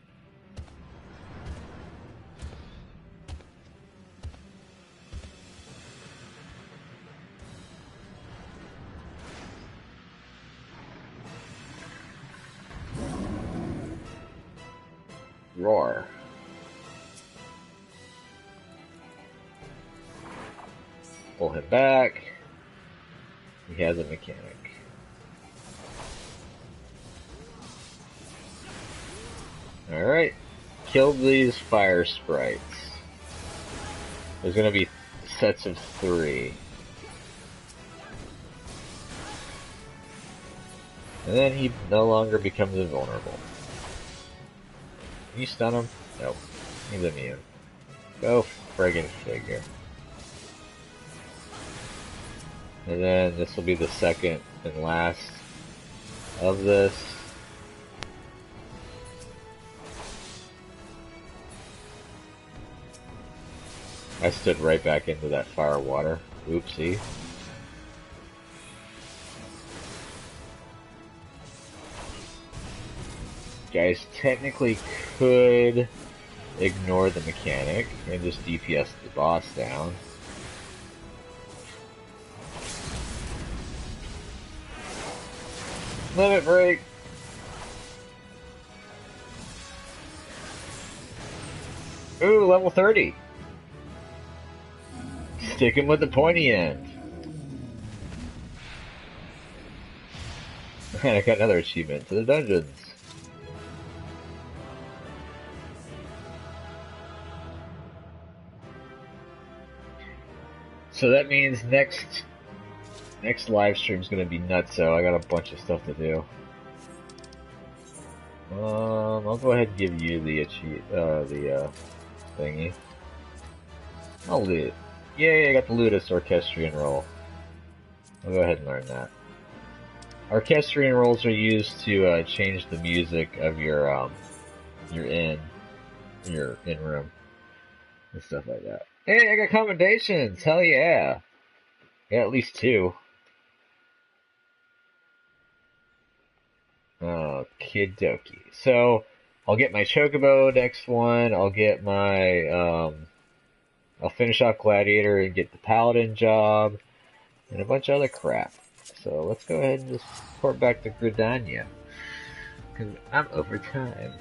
Speaker 1: Roar. Pull him back. He has a mechanic. Alright. Kill these fire sprites. There's gonna be sets of 3. And then he no longer becomes invulnerable. Can you stun him? Nope. He's immune. Go friggin' figure. And then this will be the second and last of this. I stood right back into that fire water. Oopsie. Guys technically could ignore the mechanic and just DPS the boss down. Limit break! Ooh, level 30! Sticking with the pointy end. And I got another achievement to the dungeons. So that means next live stream is going to be nutso. I got a bunch of stuff to do. I'll go ahead and give you the thingy. I'll loot. Yay, I got the Ludus Orchestrion roll. I'll go ahead and learn that. Orchestrion rolls are used to change the music of your in room and stuff like that. Hey, I got commendations! Hell yeah! Yeah, at least 2. Okie dokie. So, I'll get my Chocobo next one. I'll get my, I'll finish off Gladiator and get the Paladin job. And a bunch of other crap. So, let's go ahead and just port back to Gridania. Because I'm over time.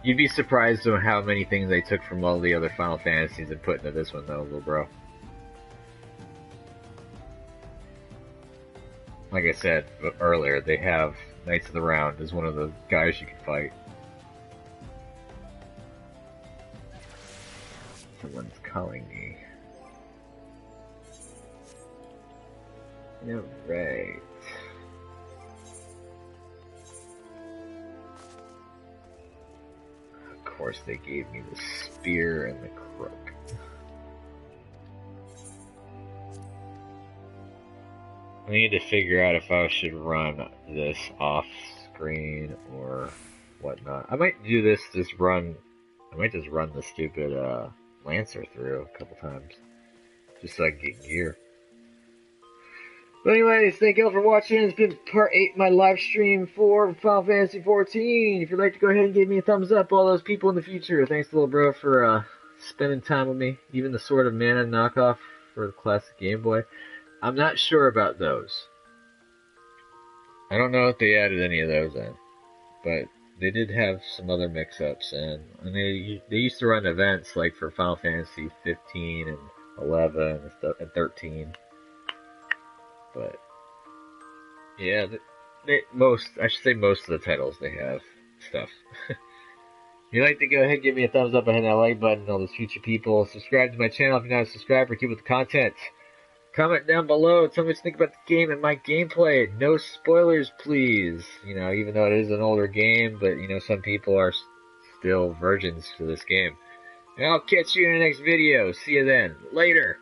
Speaker 1: You'd be surprised at how many things they took from all the other Final Fantasies and put into this one, though, little bro. Like I said earlier, they have Knights of the Round as one of the guys you can fight. Someone's calling me. Alright. Of course they gave me the spear and the crook. I need to figure out if I should run this off screen or whatnot. I might do this, I might just run the stupid Lancer through a couple times. Just so I can get gear. But anyways, thank you all for watching. It's been part 8 of my live stream for Final Fantasy XIV. If you'd like to go ahead and give me a thumbs up, all those people in the future. Thanks, little bro, for spending time with me. Even the Sword of Mana knockoff for the classic Game Boy. I'm not sure about those. I don't know if they added any of those in. But they did have some other mix-ups. And they used to run events like for Final Fantasy 15 and 11 and stuff, and 13. But yeah, I should say most of the titles they have stuff. If you'd like to go ahead and give me a thumbs up and hit that like button, all those future people. Subscribe to my channel if you're not a subscriber. Keep with the content. Comment down below. Tell me what you think about the game and my gameplay. No spoilers, please. You know, even though it is an older game, but you know, some people are still virgins to this game. And I'll catch you in the next video. See you then. Later.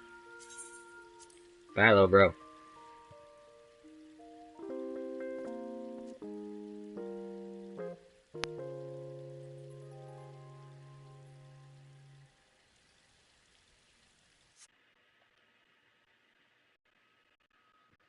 Speaker 1: Bye, little bro.